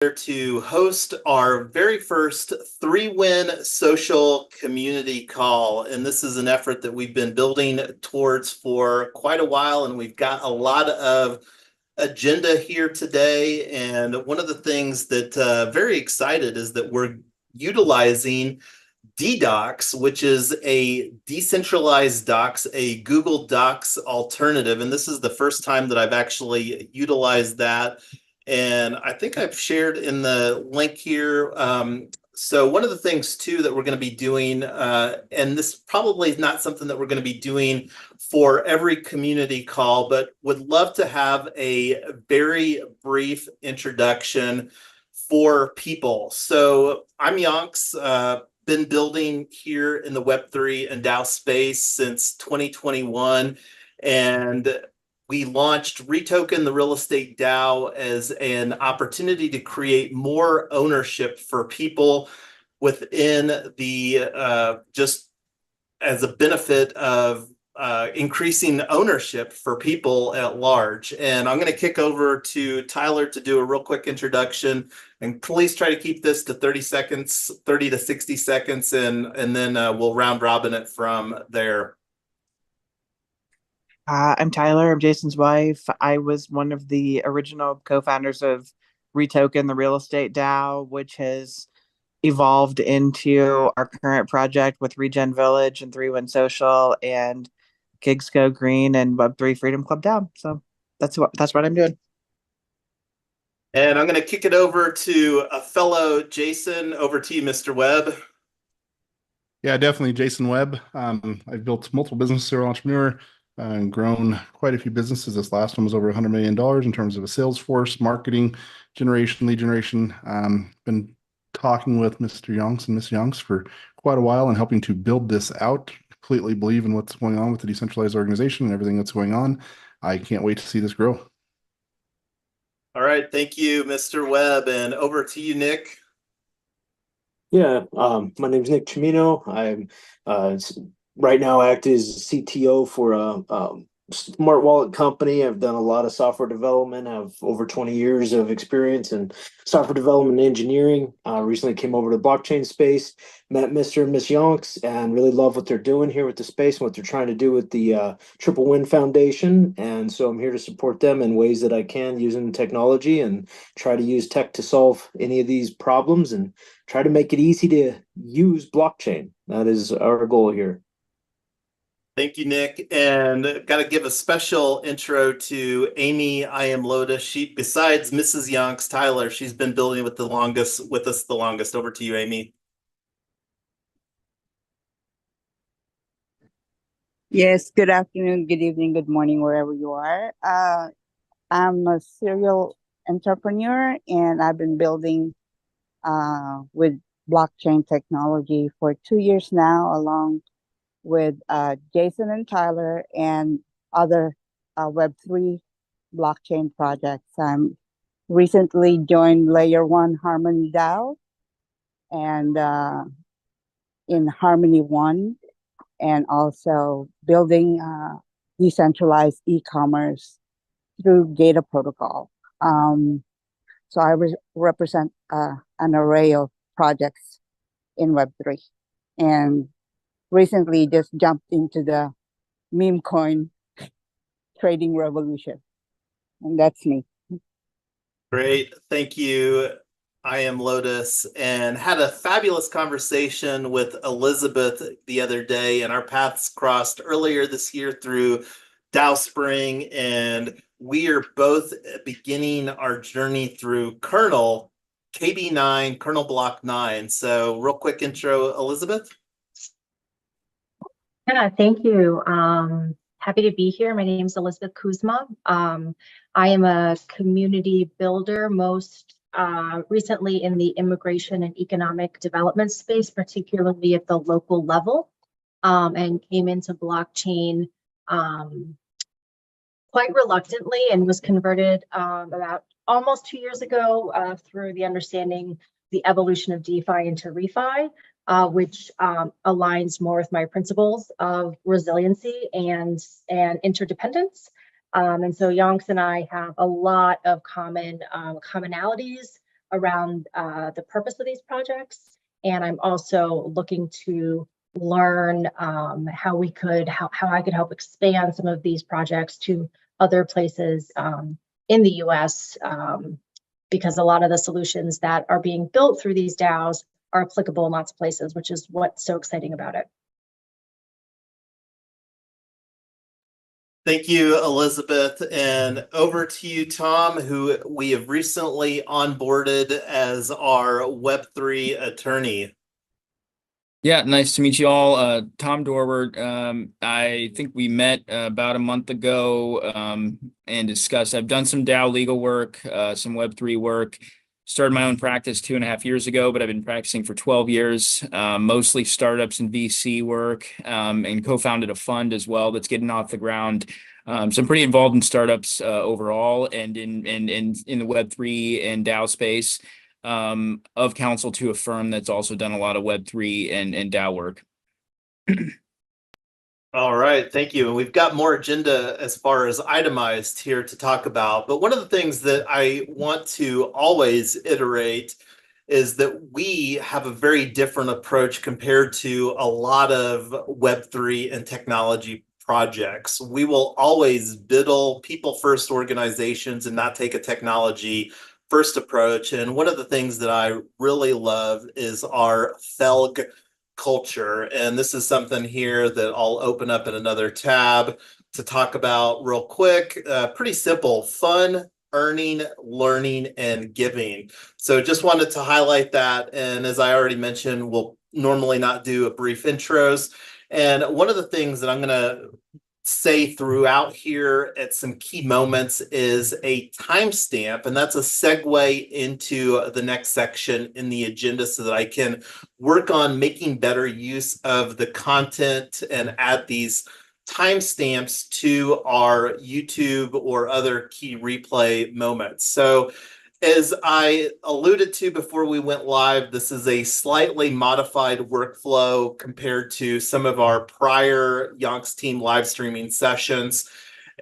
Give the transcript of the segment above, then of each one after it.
To host our very first 3-win social community call. And this is an effort that we've been building towards for quite a while, and we've got a lot of agenda here today. And one of the things that very excited is that we're utilizing dDocs, which is a decentralized docs, a Google Docs alternative. And this is the first time that I've actually utilized that. And I think I've shared in the link here. So one of the things too that we're going to be doing, and this probably is not something that we're going to be doing for every community call, but would love to have a very brief introduction for people. So I'm Yonks, been building here in the Web3 and DAO space since 2021. And we launched Retoken, the real estate DAO, as an opportunity to create more ownership for people within the, just as a benefit of increasing ownership for people at large. And I'm going to kick over to Tyler to do a real quick introduction. And please try to keep this to 30 seconds, 30 to 60 seconds, and then we'll round robin it from there. I'm Tyler. I'm Jason's wife. I was one of the original co-founders of Retoken, the real estate DAO, which has evolved into our current project with Regen Village and 3-Win Social and Gigs Go Green and Web3 Freedom Club DAO. So that's what I'm doing. And I'm going to kick it over to a fellow Jason. Over to you, Mr. Webb. Yeah, definitely Jason Webb. I've built multiple businesses, serial entrepreneur, and grown quite a few businesses. This last one was over $100 million in terms of a sales force, marketing, generation, lead generation. Been talking with Mr. Yonks and Miss Yonks for quite a while and helping to build this out. Completely believe in what's going on with the decentralized organization and everything that's going on. I can't wait to see this grow. All right, thank you, Mr. Webb, and over to you, Nick. Yeah, my name is Nick Chimino. I'm right now act as CTO for a smart wallet company. I've done a lot of software development. I have over 20 years of experience in software development and engineering. Recently came over to the blockchain space, met Mr. and Miss Yonks, and really love what they're doing here with the space and what they're trying to do with the Triple Win Foundation. And so I'm here to support them in ways that I can using technology and try to use tech to solve any of these problems and try to make it easy to use blockchain. That is our goal here. Thank you, Nick. And got to give a special intro to Amy. I am Lotus. She, besides Mrs. Yonks, Tyler, she's been building with us the longest. Over to you, Amy. Yes, good afternoon, good evening, good morning, wherever you are. I'm a serial entrepreneur, and I've been building with blockchain technology for 2 years now, along with Jason and Tyler and other Web3 blockchain projects. I'm recently joined Layer 1 Harmony DAO and in Harmony 1, and also building decentralized e-commerce through data protocol. So I represent an array of projects in Web3, and recently just jumped into the meme coin trading revolution. And that's me. Great. Thank you. I am Lotus, and had a fabulous conversation with Elizabeth the other day, and our paths crossed earlier this year through DAO Spring, and we are both beginning our journey through Kernel KB9, Kernel Block 9. So real quick intro, Elizabeth. Yeah, thank you. Happy to be here. My name is Elizabeth Kuzma. I am a community builder, most recently in the immigration and economic development space, particularly at the local level, and came into blockchain quite reluctantly and was converted about almost 2 years ago through the understanding the evolution of DeFi into ReFi, which aligns more with my principles of resiliency and interdependence. And so Yonks and I have a lot of commonalities around the purpose of these projects. And I'm also looking to learn how I could help expand some of these projects to other places in the US, because a lot of the solutions that are being built through these DAOs are applicable in lots of places, which is what's so exciting about it. Thank you, Elizabeth. And over to you, Tom, who we have recently onboarded as our Web3 attorney. Yeah, nice to meet you all. Tom Dorward. I think we met about a month ago and discussed. I've done some DAO legal work, some Web3 work. Started my own practice 2.5 years ago, but I've been practicing for 12 years, mostly startups and VC work, and co-founded a fund as well that's getting off the ground. So I'm pretty involved in startups overall, and in the Web3 and DAO space. Of counsel to a firm that's also done a lot of Web3 and DAO work. All right, thank you. And we've got more agenda as far as itemized here to talk about. But one of the things that I want to always iterate is that we have a very different approach compared to a lot of Web3 and technology projects. We will always biddle people-first organizations and not take a technology first approach. And one of the things that I really love is our FELG culture. And this is something here that I'll open up in another tab to talk about real quick. Pretty simple: fun, earning, learning, and giving. So just wanted to highlight that. And as I already mentioned, we'll normally not do a brief intros. And one of the things that I'm going to say throughout here at some key moments is a timestamp, and that's a segue into the next section in the agenda so that I can work on making better use of the content and add these timestamps to our YouTube or other key replay moments. So as I alluded to before we went live, this is a slightly modified workflow compared to some of our prior Yonks team live streaming sessions.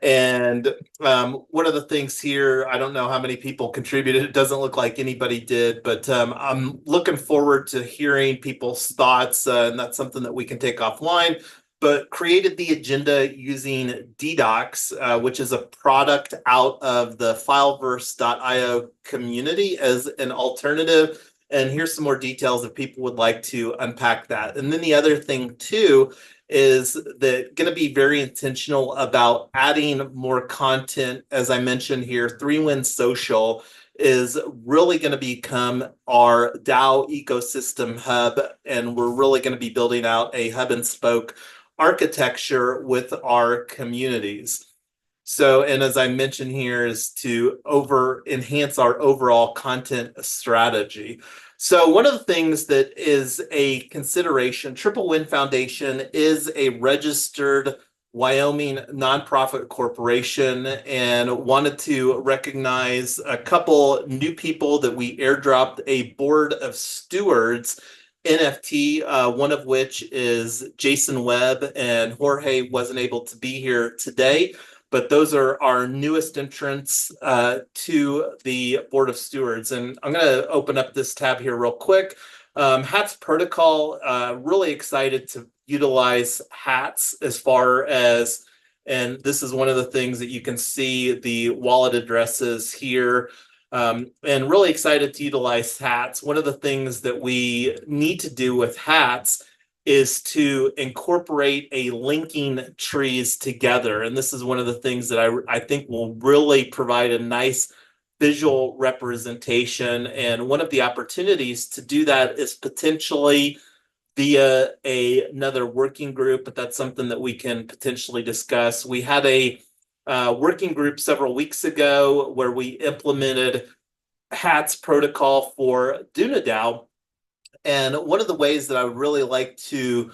And one of the things here, I don't know how many people contributed. It doesn't look like anybody did, but I'm looking forward to hearing people's thoughts, and that's something that we can take offline. But created the agenda using dDocs, which is a product out of the fileverse.io community as an alternative. And here's some more details if people would like to unpack that. And then the other thing too is that going to be very intentional about adding more content. As I mentioned here, 3Win Social is really going to become our DAO ecosystem hub, and we're really going to be building out a hub and spoke architecture with our communities. So, and as I mentioned here, is to enhance our overall content strategy. So one of the things that is a consideration, Triple Win Foundation is a registered Wyoming nonprofit corporation, and wanted to recognize a couple new people that we airdropped a board of stewards NFT, one of which is Jason Webb, and Jorge wasn't able to be here today, but those are our newest entrants to the Board of Stewards. And I'm going to open up this tab here real quick. Hats Protocol, really excited to utilize Hats as far as, and this is one of the things that you can see the wallet addresses here. And really excited to utilize Hats. One of the things that we need to do with Hats is to incorporate a linking trees together. And this is one of the things that I think will really provide a nice visual representation. And one of the opportunities to do that is potentially via another working group, but that's something that we can potentially discuss. We had a working group several weeks ago where we implemented Hats protocol for DunaDAO. And one of the ways that I would really like to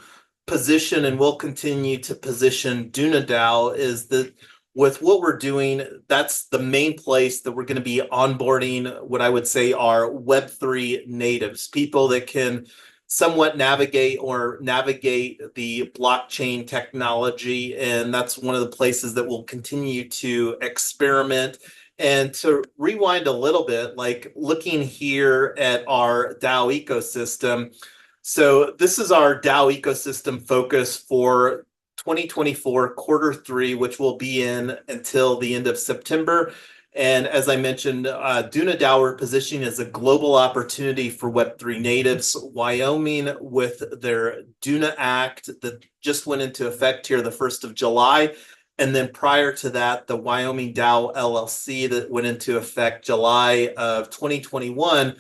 position and will continue to position DunaDAO is that with what we're doing, that's the main place that we're going to be onboarding what I would say are Web3 natives, people that can somewhat navigate the blockchain technology. And that's one of the places that we'll continue to experiment And to rewind a little bit, like looking here at our DAO ecosystem. So this is our DAO ecosystem focus for 2024 Q3, which will be in until the end of September. And as I mentioned, Duna DAO we're positioning as a global opportunity for Web3 natives. Wyoming, with their Duna Act that just went into effect here the 1st of July. And then prior to that, the Wyoming DAO LLC that went into effect July of 2021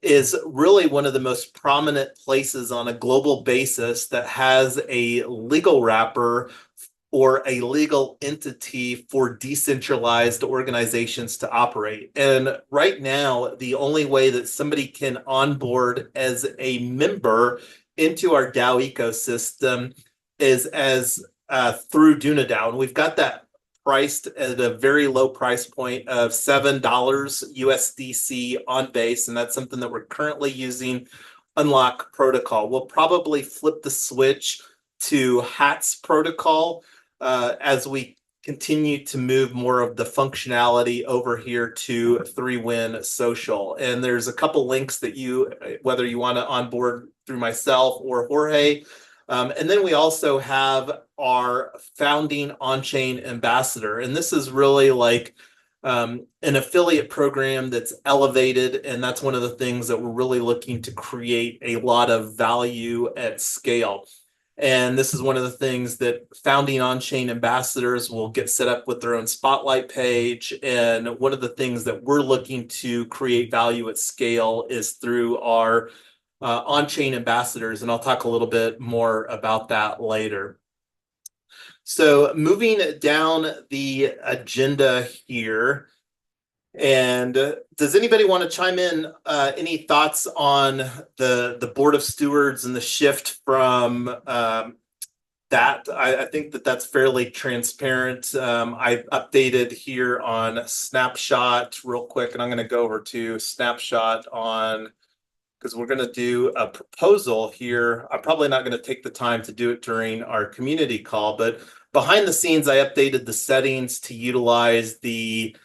is really one of the most prominent places on a global basis that has a legal wrapper or a legal entity for decentralized organizations to operate. And right now, the only way that somebody can onboard as a member into our DAO ecosystem is as through Duna DAO. And we've got that priced at a very low price point of $7 USDC on base. And that's something that we're currently using Unlock protocol. We'll probably flip the switch to HATS protocol as we continue to move more of the functionality over here to 3Win Social. And there's a couple links that whether you want to onboard through myself or Jorge. And then we also have our founding on-chain ambassador. And this is really like an affiliate program that's elevated. And that's one of the things that we're really looking to create a lot of value at scale. And this is one of the things that founding on-chain ambassadors will get set up with their own spotlight page. And one of the things that we're looking to create value at scale is through our on-chain ambassadors. And I'll talk a little bit more about that later. So moving down the agenda here. And does anybody want to chime in any thoughts on the Board of Stewards and the shift from that? I think that that's fairly transparent. I updated here on Snapshot real quick, and I'm going to go over to Snapshot because we're going to do a proposal here. I'm probably not going to take the time to do it during our community call, but behind the scenes, I updated the settings to utilize the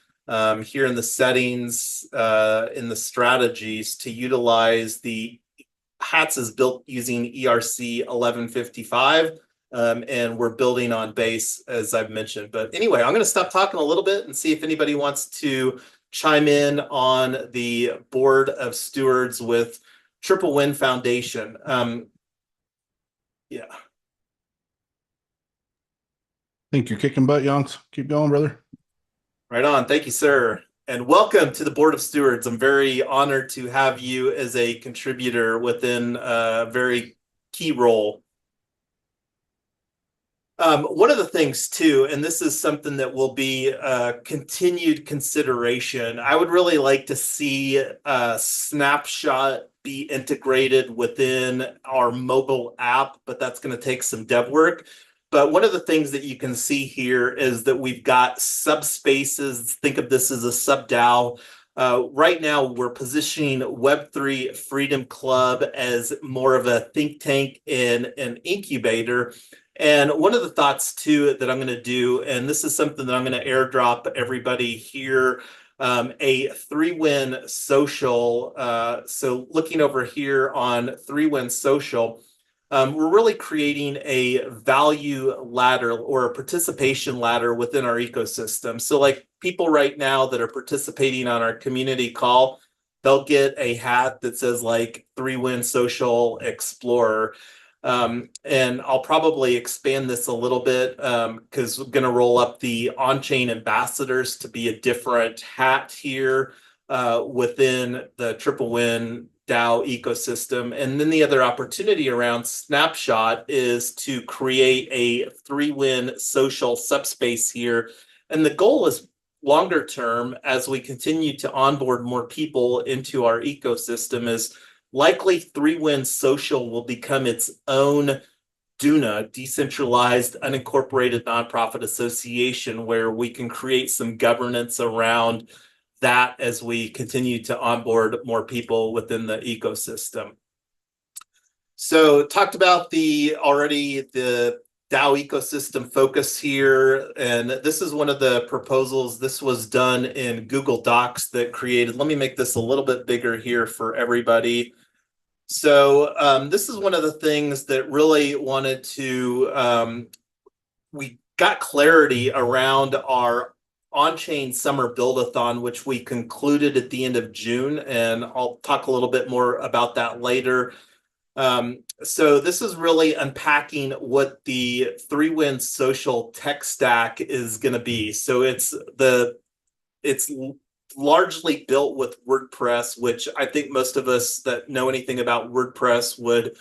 here in the settings, in the strategies, to utilize the HATS is built using ERC 1155, and we're building on base, as I've mentioned. But anyway, I'm going to stop talking a little bit and see if anybody wants to chime in on the Board of Stewards with Triple Win Foundation. Yeah. Think you're kicking butt, Yonks. Keep going, brother. Right on. Thank you, sir. And welcome to the Board of Stewards. I'm very honored to have you as a contributor within a very key role. One of the things too, and this is something that will be a continued consideration, I would really like to see a Snapshot be integrated within our mobile app, but that's going to take some dev work. But one of the things that you can see here is that we've got subspaces. Think of this as a sub-DAO. Right now, we're positioning Web3 Freedom Club as more of a think tank and an incubator. And one of the thoughts too that I'm going to do, and this is something that I'm going to airdrop everybody here, a 3Win Social. So looking over here on 3Win Social, we're really creating a value ladder or a participation ladder within our ecosystem. So like people right now that are participating on our community call, they'll get a hat that says like 3Win Social Explorer. And I'll probably expand this a little bit because we're going to roll up the on-chain ambassadors to be a different hat here within the Triple Win DAO ecosystem. And then the other opportunity around Snapshot is to create a 3Win Social subspace here. And the goal is longer term, as we continue to onboard more people into our ecosystem, is likely 3Win Social will become its own DUNA, Decentralized Unincorporated Nonprofit Association, where we can create some governance around that as we continue to onboard more people within the ecosystem. So talked about the DAO ecosystem focus here. And this is one of the proposals. This was done in Google Docs that created, let me make this a little bit bigger here for everybody. So this is one of the things that really wanted to, we got clarity around our on-chain summer build-a-thon, which we concluded at the end of June, and I'll talk a little bit more about that later. So this is really unpacking what the 3Win social tech stack is going to be. So it's largely built with WordPress, which I think most of us that know anything about WordPress would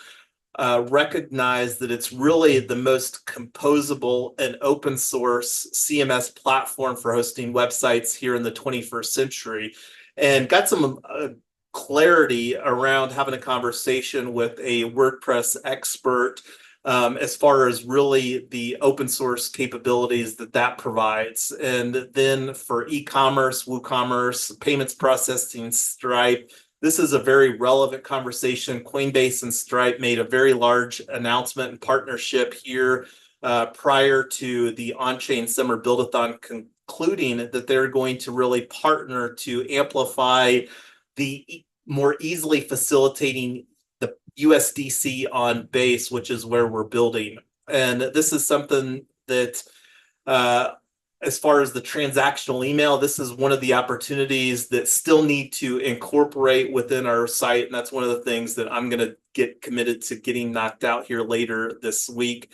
recognize that it's really the most composable and open source CMS platform for hosting websites here in the 21st century. And got some clarity around having a conversation with a WordPress expert as far as really the open source capabilities that provides. And then for e-commerce, WooCommerce, payments processing, Stripe, this is a very relevant conversation. Coinbase and Stripe made a very large announcement and partnership here prior to the on-chain summer build-a-thon, concluding that they're going to really partner to amplify the more easily facilitating the USDC on Base, which is where we're building. And this is something that as far as the transactional email, this is one of the opportunities that still need to incorporate within our site. And that's one of the things that I'm going to get committed to getting knocked out here later this week.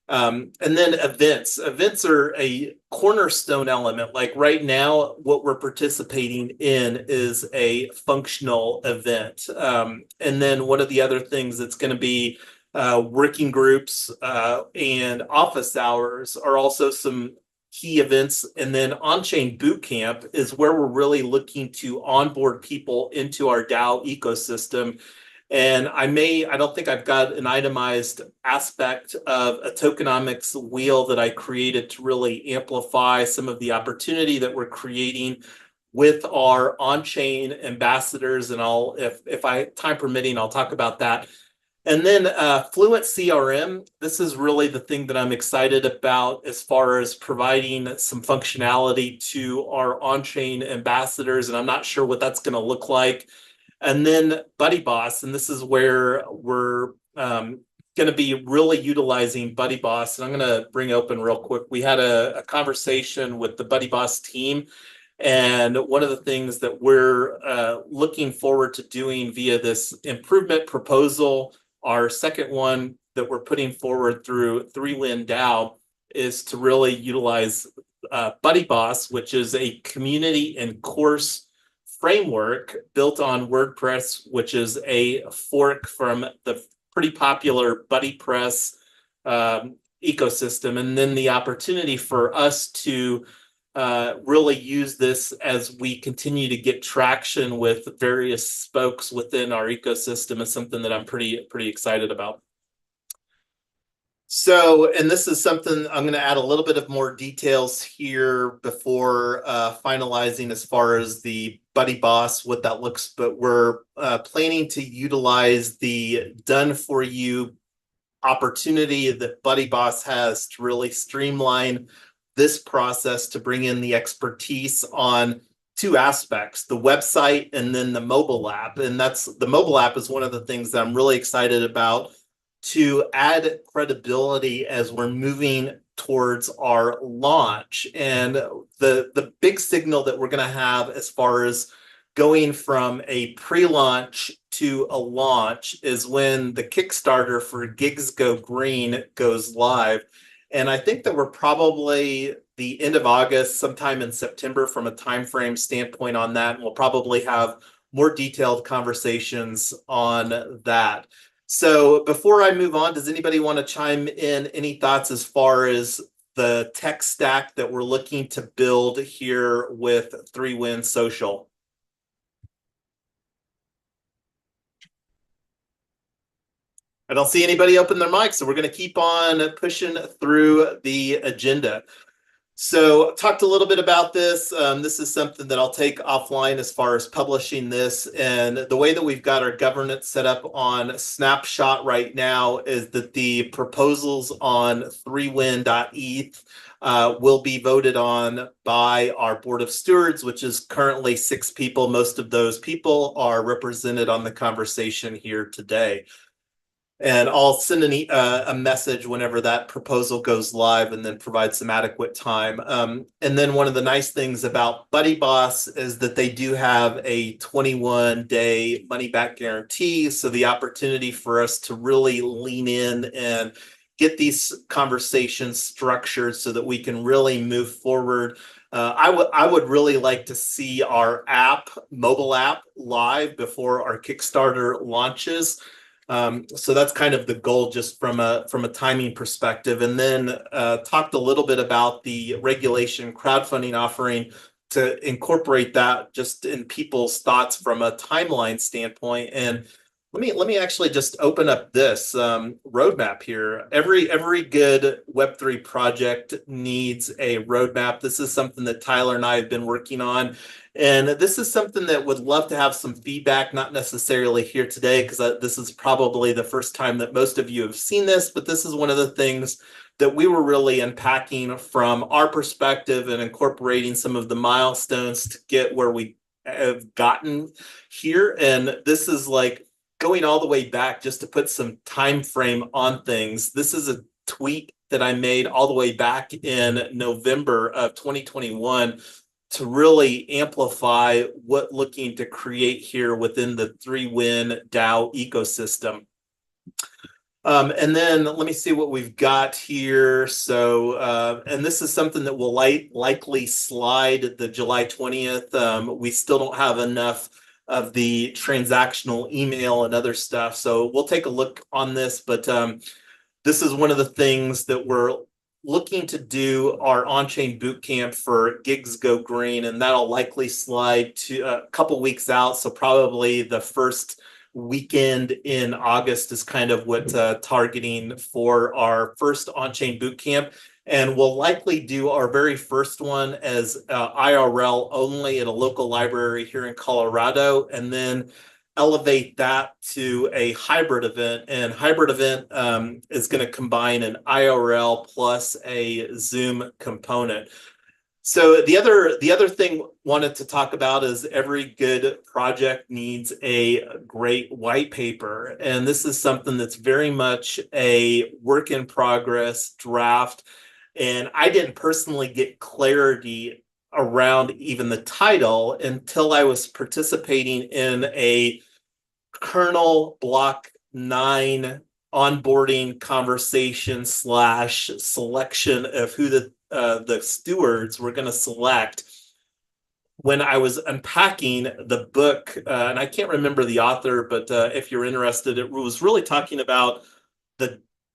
And then events. Events are a cornerstone element. Like right now, what we're participating in is a functional event. And then one of the other things that's going to be working groups and office hours are also some key events. And then on-chain bootcamp is where we're really looking to onboard people into our DAO ecosystem. And I don't think I've got an itemized aspect of a tokenomics wheel that I created to really amplify some of the opportunity that we're creating with our on-chain ambassadors. And if I time permitting, I'll talk about that. And then Fluent CRM, this is really the thing that I'm excited about as far as providing some functionality to our on-chain ambassadors. And I'm not sure what that's going to look like. And then BuddyBoss, and this is where we're going to be really utilizing BuddyBoss. And I'm going to bring open real quick. We had a conversation with the BuddyBoss team. And one of the things that we're looking forward to doing via this improvement proposal, our second one that we're putting forward through 3Win DAO, is to really utilize BuddyBoss, which is a community and course framework built on WordPress, which is a fork from the pretty popular BuddyPress ecosystem. And then the opportunity for us to really use this as we continue to get traction with various spokes within our ecosystem is something that I'm pretty excited about. So, and this is something I'm going to add a little bit of more details here before finalizing as far as the BuddyBoss, what that looks, but we're planning to utilize the done for you opportunity that BuddyBoss has to really streamline this process to bring in the expertise on two aspects, the website and then the mobile app. And the mobile app is one of the things that I'm really excited about to add credibility as we're moving towards our launch. And the big signal that we're going to have as far as going from a pre-launch to a launch is when the Kickstarter for Gigs Go Green goes live. And I think that we're probably the end of August, sometime in September from a time frame standpoint on that. And we'll probably have more detailed conversations on that. So before I move on, does anybody want to chime in any thoughts as far as the tech stack that we're looking to build here with 3Win Social? I don't see anybody open their mic, so we're going to keep on pushing through the agenda. So talked a little bit about this. This is something that I'll take offline as far as publishing this. And the way that we've got our governance set up on Snapshot right now is that the proposals on 3win.eth will be voted on by our Board of Stewards, which is currently 6 people. Most of those people are represented on the conversation here today. And I'll send a message whenever that proposal goes live and then provide some adequate time. And then one of the nice things about Buddy Boss is that they do have a 21-day money back guarantee. So the opportunity for us to really lean in and get these conversations structured so that we can really move forward. I would really like to see our mobile app live before our Kickstarter launches. So that's kind of the goal just from a timing perspective. And then talked a little bit about the regulation crowdfunding offering to incorporate that just in people's thoughts from a timeline standpoint. And let me actually just open up this roadmap here. Every good Web3 project needs a roadmap. This is something that Tyler and I have been working on. And this is something that would love to have some feedback, not necessarily here today, because this is probably the first time that most of you have seen this, but this is one of the things that we were really unpacking from our perspective and incorporating some of the milestones to get where we have gotten here. And this is like going all the way back just to put some time frame on things. This is a tweet that I made all the way back in November of 2021 to really amplify what looking to create here within the 3Win DAO ecosystem. And then let me see what we've got here. So, and this is something that will likely slide the July 20th. We still don't have enough of the transactional email and other stuff. So we'll take a look on this, but this is one of the things that we're looking to do our on-chain boot camp for Gigs Go Green, and that'll likely slide to a couple weeks out. So probably the first weekend in August is kind of what targeting for our first on-chain boot camp. And we'll likely do our very first one as IRL only at a local library here in Colorado, and then elevate that to a hybrid event. And hybrid event is going to combine an IRL plus a Zoom component. So the other thing wanted to talk about is every good project needs a great white paper. And this is something that's very much a work in progress draft. And I didn't personally get clarity around even the title until I was participating in a kernel block 9 onboarding conversation / selection of who the stewards were going to select. When I was unpacking the book, and I can't remember the author, but if you're interested, it was really talking about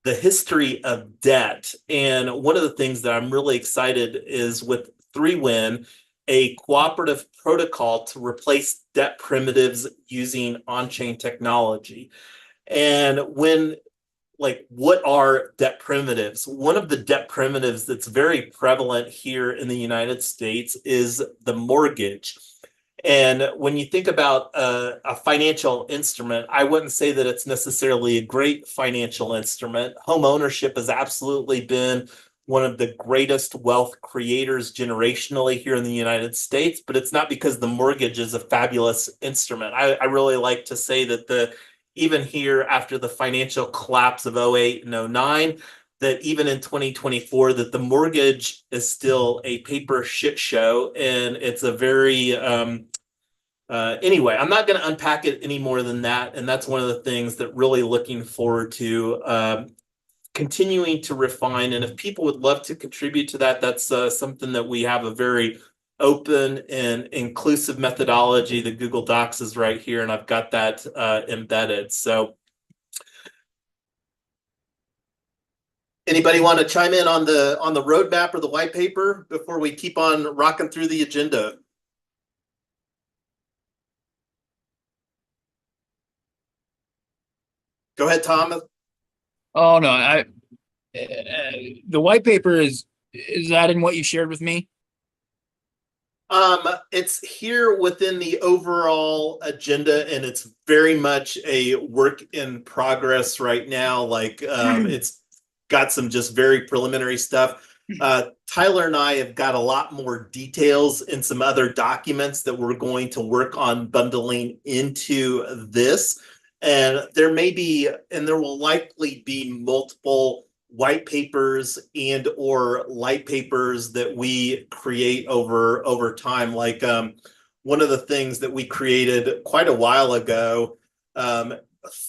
the history of debt. And one of the things that I'm really excited is with 3Win, a cooperative protocol to replace debt primitives using on-chain technology. And what are debt primitives? One of the debt primitives that's very prevalent here in the United States is the mortgage. And when you think about a financial instrument, I wouldn't say that it's necessarily a great financial instrument. Home ownership has absolutely been one of the greatest wealth creators generationally here in the United States, but it's not because the mortgage is a fabulous instrument. I really like to say that even here after the financial collapse of 08 and 09, that even in 2024, that the mortgage is still a paper shit show. And it's a very, anyway, I'm not going to unpack it any more than that. And that's one of the things that really looking forward to continuing to refine. And if people would love to contribute to that, that's something that we have a very open and inclusive methodology. The Google Docs is right here, and I've got that embedded. So anybody want to chime in on the roadmap or the white paper before we keep on rocking through the agenda? Go ahead, Tom. Oh no, the white paper is Is that in what you shared with me? It's here within the overall agenda, and it's very much a work in progress right now. Like, it's got some just very preliminary stuff. Tyler and I have got a lot more details in some other documents that we're going to work on bundling into this. And there may be, and there will likely be multiple white papers and or light papers that we create over time. Like, one of the things that we created quite a while ago,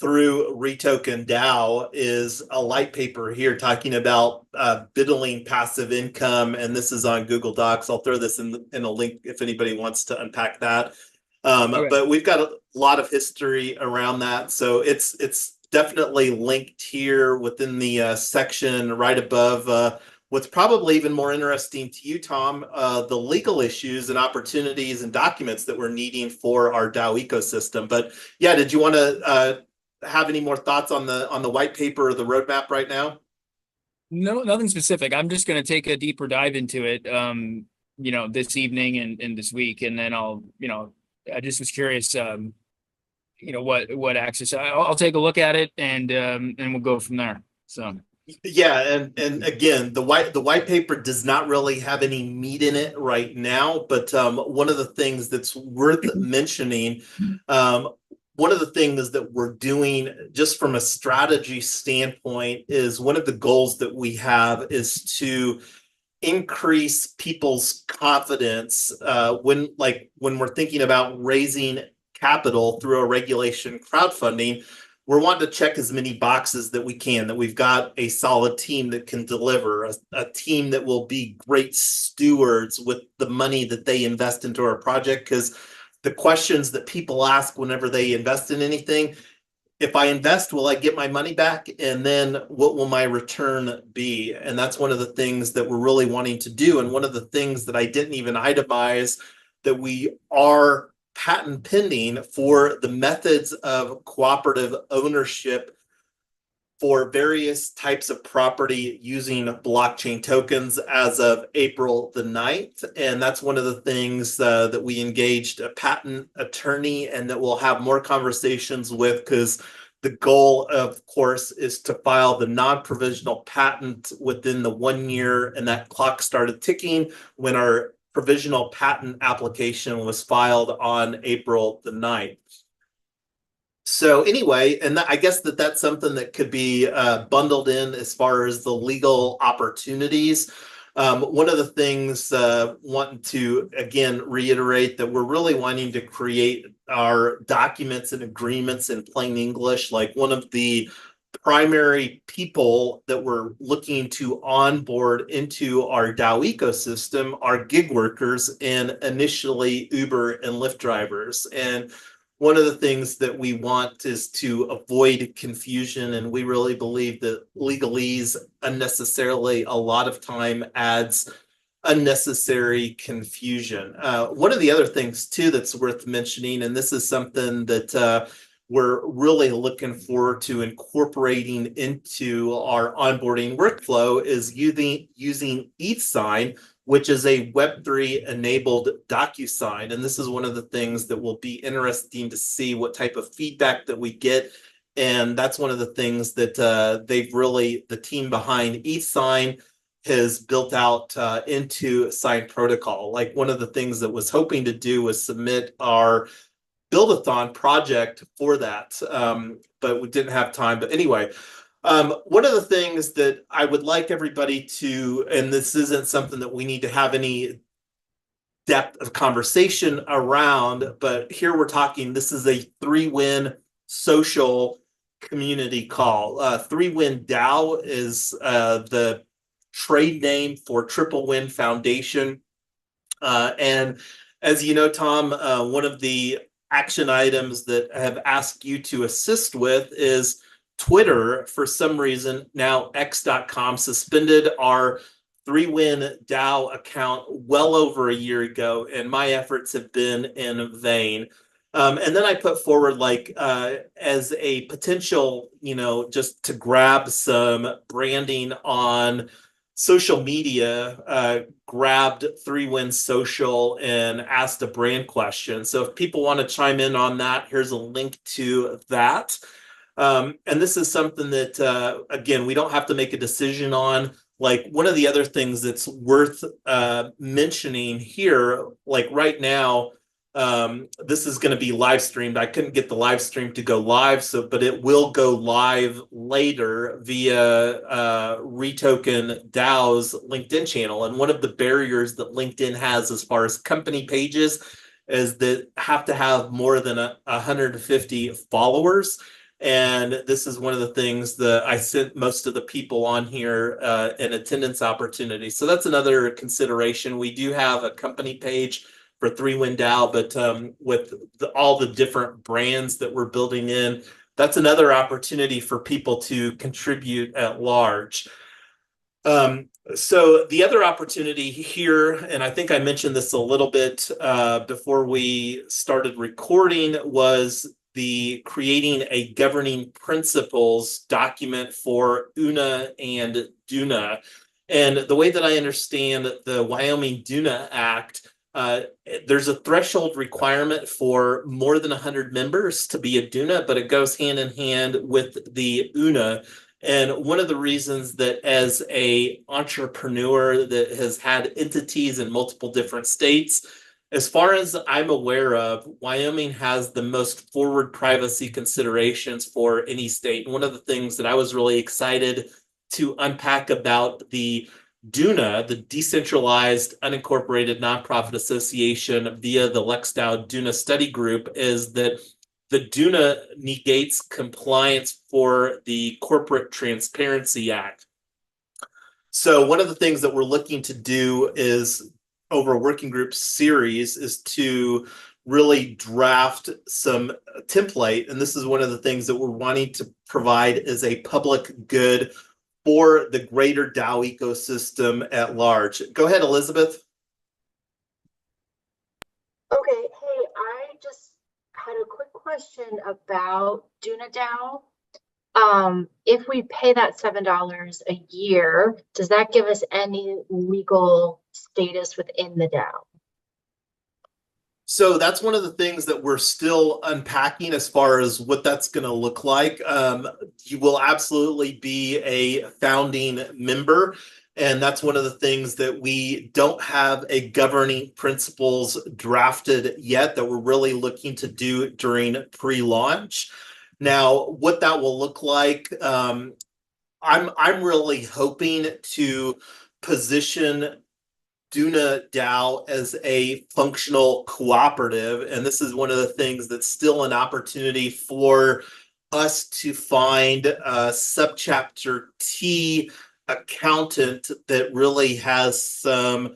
through Retoken DAO, is a light paper here talking about biddling passive income, and this is on Google Docs. I'll throw this in a link if anybody wants to unpack that. Okay. But we've got a lot of history around that, so it's definitely linked here within the section right above. What's probably even more interesting to you, Tom, the legal issues and opportunities and documents that we're needing for our DAO ecosystem. But yeah, did you want to have any more thoughts on the white paper or the roadmap right now? No, nothing specific. I'm just going to take a deeper dive into it, this evening and this week, and then I just was curious, what access. I'll take a look at it, and we'll go from there. So. Yeah, and again, the white paper does not really have any meat in it right now, but one of the things that's worth mentioning, one of the things that we're doing just from a strategy standpoint is one of the goals that we have is to increase people's confidence when we're thinking about raising capital through a regulation crowdfunding. We're wanting to check as many boxes that we can, that we've got a solid team that can deliver, a team that will be great stewards with the money that they invest into our project. Because the questions that people ask whenever they invest in anything, if I invest, will I get my money back? And then what will my return be? And that's one of the things that we're really wanting to do. And one of the things that I didn't even itemize that we are patent pending for the methods of cooperative ownership for various types of property using blockchain tokens as of April the 9th. And that's one of the things that we engaged a patent attorney and that we'll have more conversations with, because the goal, of course, is to file the non-provisional patent within the 1 year, and that clock started ticking when our provisional patent application was filed on April the 9th. So anyway, and I guess that's something that could be bundled in as far as the legal opportunities. One of the things wanting to, again, reiterate that we're really wanting to create our documents and agreements in plain English. Like, one of the primary people that we're looking to onboard into our DAO ecosystem are gig workers and initially Uber and Lyft drivers. And one of the things that we want is to avoid confusion, and we really believe that legalese unnecessarily a lot of time adds unnecessary confusion. One of the other things too that's worth mentioning, and this is something that we're really looking forward to incorporating into our onboarding workflow, is using ETH, which is a Web3 enabled DocuSign. And this is one of the things that will be interesting to see what type of feedback that we get. And that's one of the things that the team behind ETH has built out into Sign Protocol. Like, one of the things that was hoping to do was submit our Build-a-thon project for that, but we didn't have time. But anyway, one of the things that I would like everybody to, and this isn't something that we need to have any depth of conversation around, but here we're talking, this is a 3-win social community call. 3-win DAO is the trade name for Triple Win Foundation. And as you know, Tom, one of the action items that I have asked you to assist with is Twitter, for some reason, now X.com, suspended our 3-win DAO account well over a year ago, and my efforts have been in vain. And then I put forward, as a potential, just to grab some branding on social media grabbed 3Win Social and asked a brand question. So if people want to chime in on that, here's a link to that. And this is something that, again, we don't have to make a decision on. Like, one of the other things that's worth mentioning here, like right now, this is going to be live streamed. I couldn't get the live stream to go live, but it will go live later via Retoken DAO's LinkedIn channel. And one of the barriers that LinkedIn has as far as company pages is that have to have more than 150 followers. And this is one of the things that I sent most of the people on here an attendance opportunity. So that's another consideration. We do have a company page for 3Win DAO, but with all the different brands that we're building in, that's another opportunity for people to contribute at large. So the other opportunity here, and I think I mentioned this a little bit before we started recording, was the creating a governing principles document for UNA and DUNA. And the way that I understand the Wyoming DUNA Act, there's a threshold requirement for more than 100 members to be a DUNA, but it goes hand in hand with the UNA. And one of the reasons that as a entrepreneur that has had entities in multiple different states, as far as I'm aware of, Wyoming has the most forward privacy considerations for any state. And one of the things that I was really excited to unpack about the DUNA, the Decentralized Unincorporated Nonprofit Association via the LexDAO DUNA Study Group, is that the DUNA negates compliance for the Corporate Transparency Act. So one of the things that we're looking to do is, over a working group series, is to really draft some template. And this is one of the things that we're wanting to provide as a public good for the greater DAO ecosystem at large. Go ahead, Elizabeth. Okay, hey, I just had a quick question about DunaDAO. If we pay that $7 a year, does that give us any legal status within the DAO? So that's one of the things that we're still unpacking as far as what that's going to look like. You will absolutely be a founding member. And that's one of the things that we don't have a governing principles drafted yet, that we're really looking to do during pre-launch. Now, what that will look like, I'm really hoping to position Duna DAO as a functional cooperative. And this is one of the things that's still an opportunity for us to find a subchapter T accountant that really has some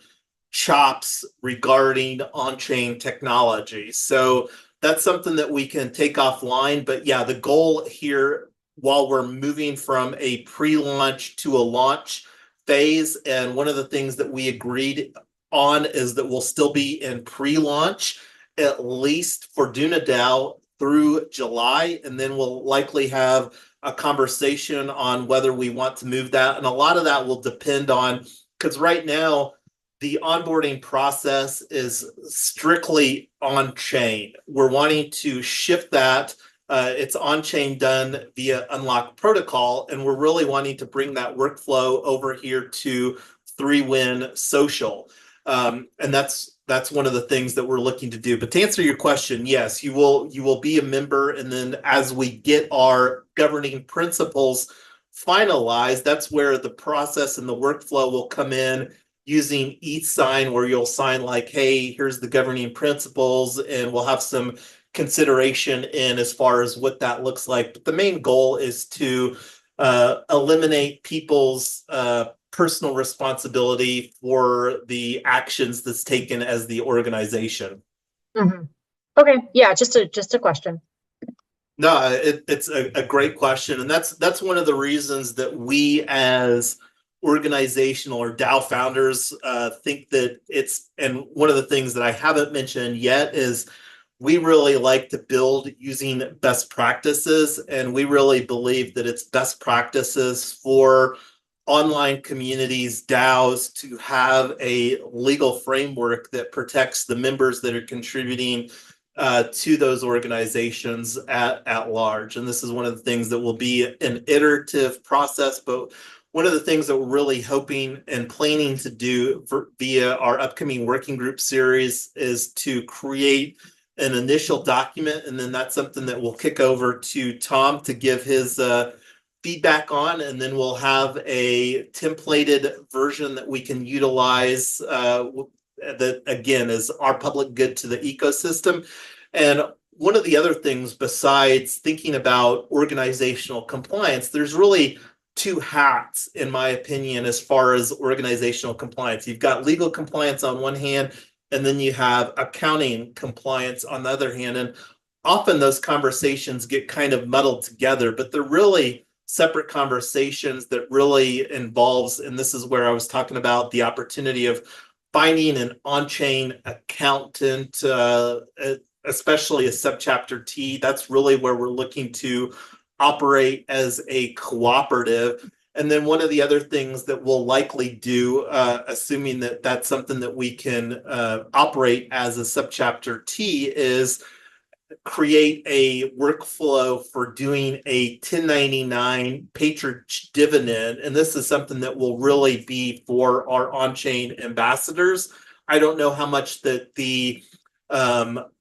chops regarding on-chain technology. So that's something that we can take offline. But yeah, the goal here, while we're moving from a pre-launch to a launch phase, and one of the things that we agreed on is that we'll still be in pre-launch at least for DunaDAO through July, and then we'll likely have a conversation on whether we want to move that. And a lot of that will depend on, because right now the onboarding process is strictly on-chain. We're wanting to shift that. It's on-chain done via Unlock Protocol, and we're really wanting to bring that workflow over here to 3Win Social. And that's one of the things that we're looking to do. But to answer your question, yes, you will be a member, and then as we get our governing principles finalized, that's where the process and the workflow will come in, using eSign, where you'll sign like, hey, here's the governing principles, and we'll have some consideration in as far as what that looks like. But the main goal is to eliminate people's personal responsibility for the actions that's taken as the organization. Mm-hmm. Okay, yeah, just a question. No, it's a great question, and that's one of the reasons that we as organizational or DAO founders think that it's, and one of the things that I haven't mentioned yet is we really like to build using best practices, and we really believe that it's best practices for online communities, DAOs, to have a legal framework that protects the members that are contributing to those organizations at large. And this is one of the things that will be an iterative process, but one of the things that we're really hoping and planning to do via our upcoming working group series is to create an initial document, and then that's something that we'll kick over to Tom to give his feedback on, and then we'll have a templated version that we can utilize that, again, is our public good to the ecosystem. And one of the other things, besides thinking about organizational compliance, there's really two hats, in my opinion, as far as organizational compliance. You've got legal compliance on one hand, and then you have accounting compliance on the other hand. And often those conversations get kind of muddled together, but they're really separate conversations that really involves, and this is where I was talking about the opportunity of finding an on-chain accountant, especially a subchapter T. That's really where we're looking to operate as a cooperative. And then one of the other things that we'll likely do, assuming that that's something that we can operate as a subchapter T, is create a workflow for doing a 1099 patronage dividend. And this is something that will really be for our on-chain ambassadors. I don't know how much that the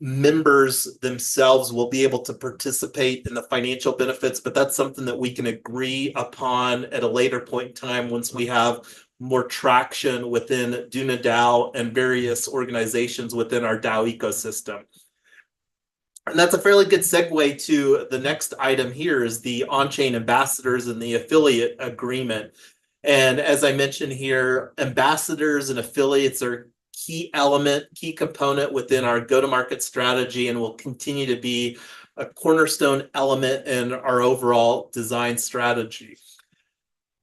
members themselves will be able to participate in the financial benefits, but that's something that we can agree upon at a later point in time once we have more traction within DunaDAO and various organizations within our DAO ecosystem. And that's a fairly good segue to the next item here, is the on-chain ambassadors and the affiliate agreement. And as I mentioned here, ambassadors and affiliates are key element, key component within our go-to-market strategy, and will continue to be a cornerstone element in our overall design strategy.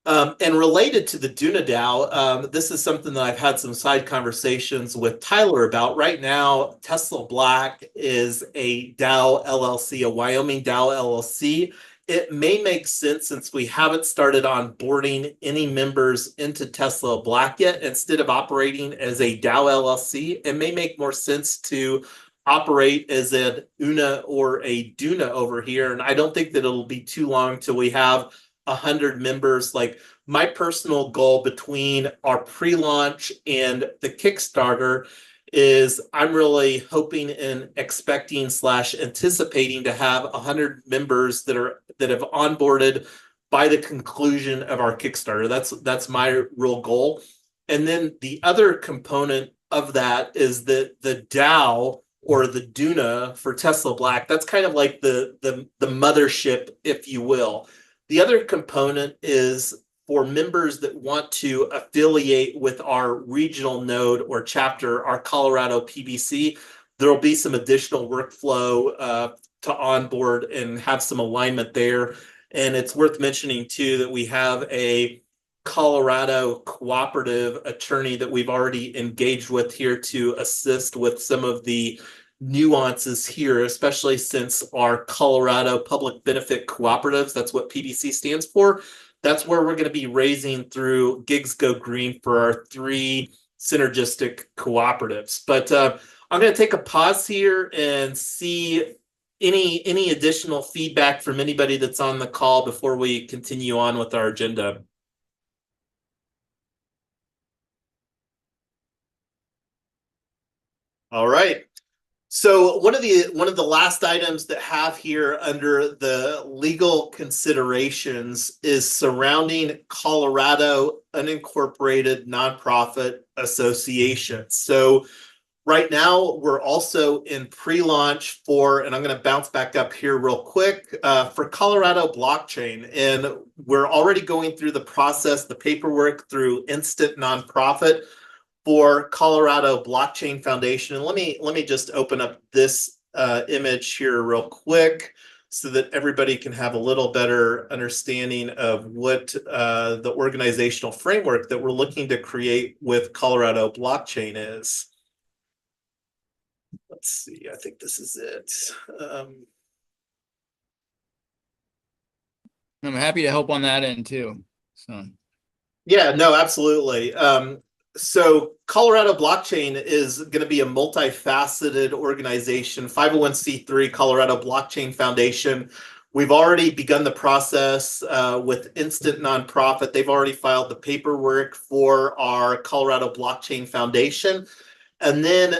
And related to the DunaDAO, this is something that I've had some side conversations with Tyler about. Right now, Tesla Black is a DAO LLC, a Wyoming DAO LLC. It may make sense, since we haven't started onboarding any members into Tesla Black yet, instead of operating as a DAO LLC, it may make more sense to operate as an UNA or a DUNA over here. And I don't think that it'll be too long till we have 100 members. Like, my personal goal between our pre-launch and the Kickstarter is I'm really hoping and expecting / anticipating to have 100 members that have onboarded by the conclusion of our Kickstarter. That's my real goal. And then the other component of that is that the DAO, or the DUNA for Tesla Black, that's kind of like the mothership, if you will. The other component is for members that want to affiliate with our regional node or chapter, our Colorado PBC. There will be some additional workflow to onboard and have some alignment there. And it's worth mentioning too that we have a Colorado cooperative attorney that we've already engaged with here to assist with some of the nuances here, especially since our Colorado Public Benefit Cooperatives, that's what PBC stands for, that's where we're going to be raising through Gigs Go Green for our 3 synergistic cooperatives. But I'm going to take a pause here and see any additional feedback from anybody that's on the call before we continue on with our agenda. All right. So one of the last items that have here under the legal considerations is surrounding Colorado unincorporated nonprofit associations. So right now we're also in pre-launch for, and I'm going to bounce back up here real quick, for Colorado blockchain. And we're already going through the process, the paperwork through Instant Nonprofit for Colorado Blockchain Foundation. And let me just open up this image here real quick so that everybody can have a little better understanding of what the organizational framework that we're looking to create with Colorado Blockchain is. Let's see, I think this is it. I'm happy to help on that end too. So Yeah, no, absolutely. So Colorado Blockchain is going to be a multifaceted organization, 501c3 Colorado Blockchain Foundation. We've already begun the process with Instant Nonprofit. They've already filed the paperwork for our Colorado Blockchain Foundation. And then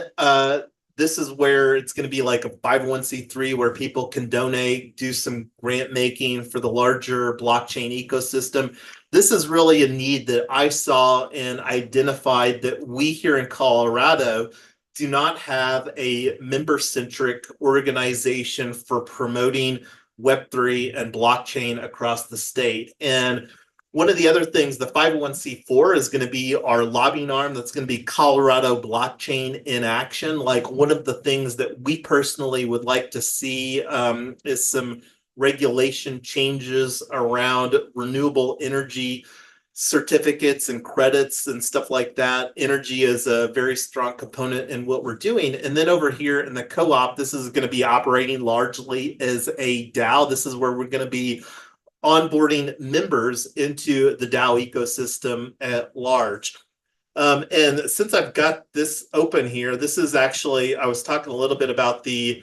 this is where it's going to be like a 501c3 where people can donate, do some grant making for the larger blockchain ecosystem. This is really a need that I saw and identified that we here in Colorado do not have a member-centric organization for promoting Web3 and blockchain across the state. And one of the other things, the 501c4 is going to be our lobbying arm. That's going to be Colorado Blockchain in Action. Like one of the things that we personally would like to see is some regulation changes around renewable energy certificates and credits and stuff like that. Energy is a very strong component in what we're doing. And then over here in the co-op, this is going to be operating largely as a DAO. This is where we're going to be onboarding members into the DAO ecosystem at large. And since I've got this open here, this is actually, I was talking a little bit about the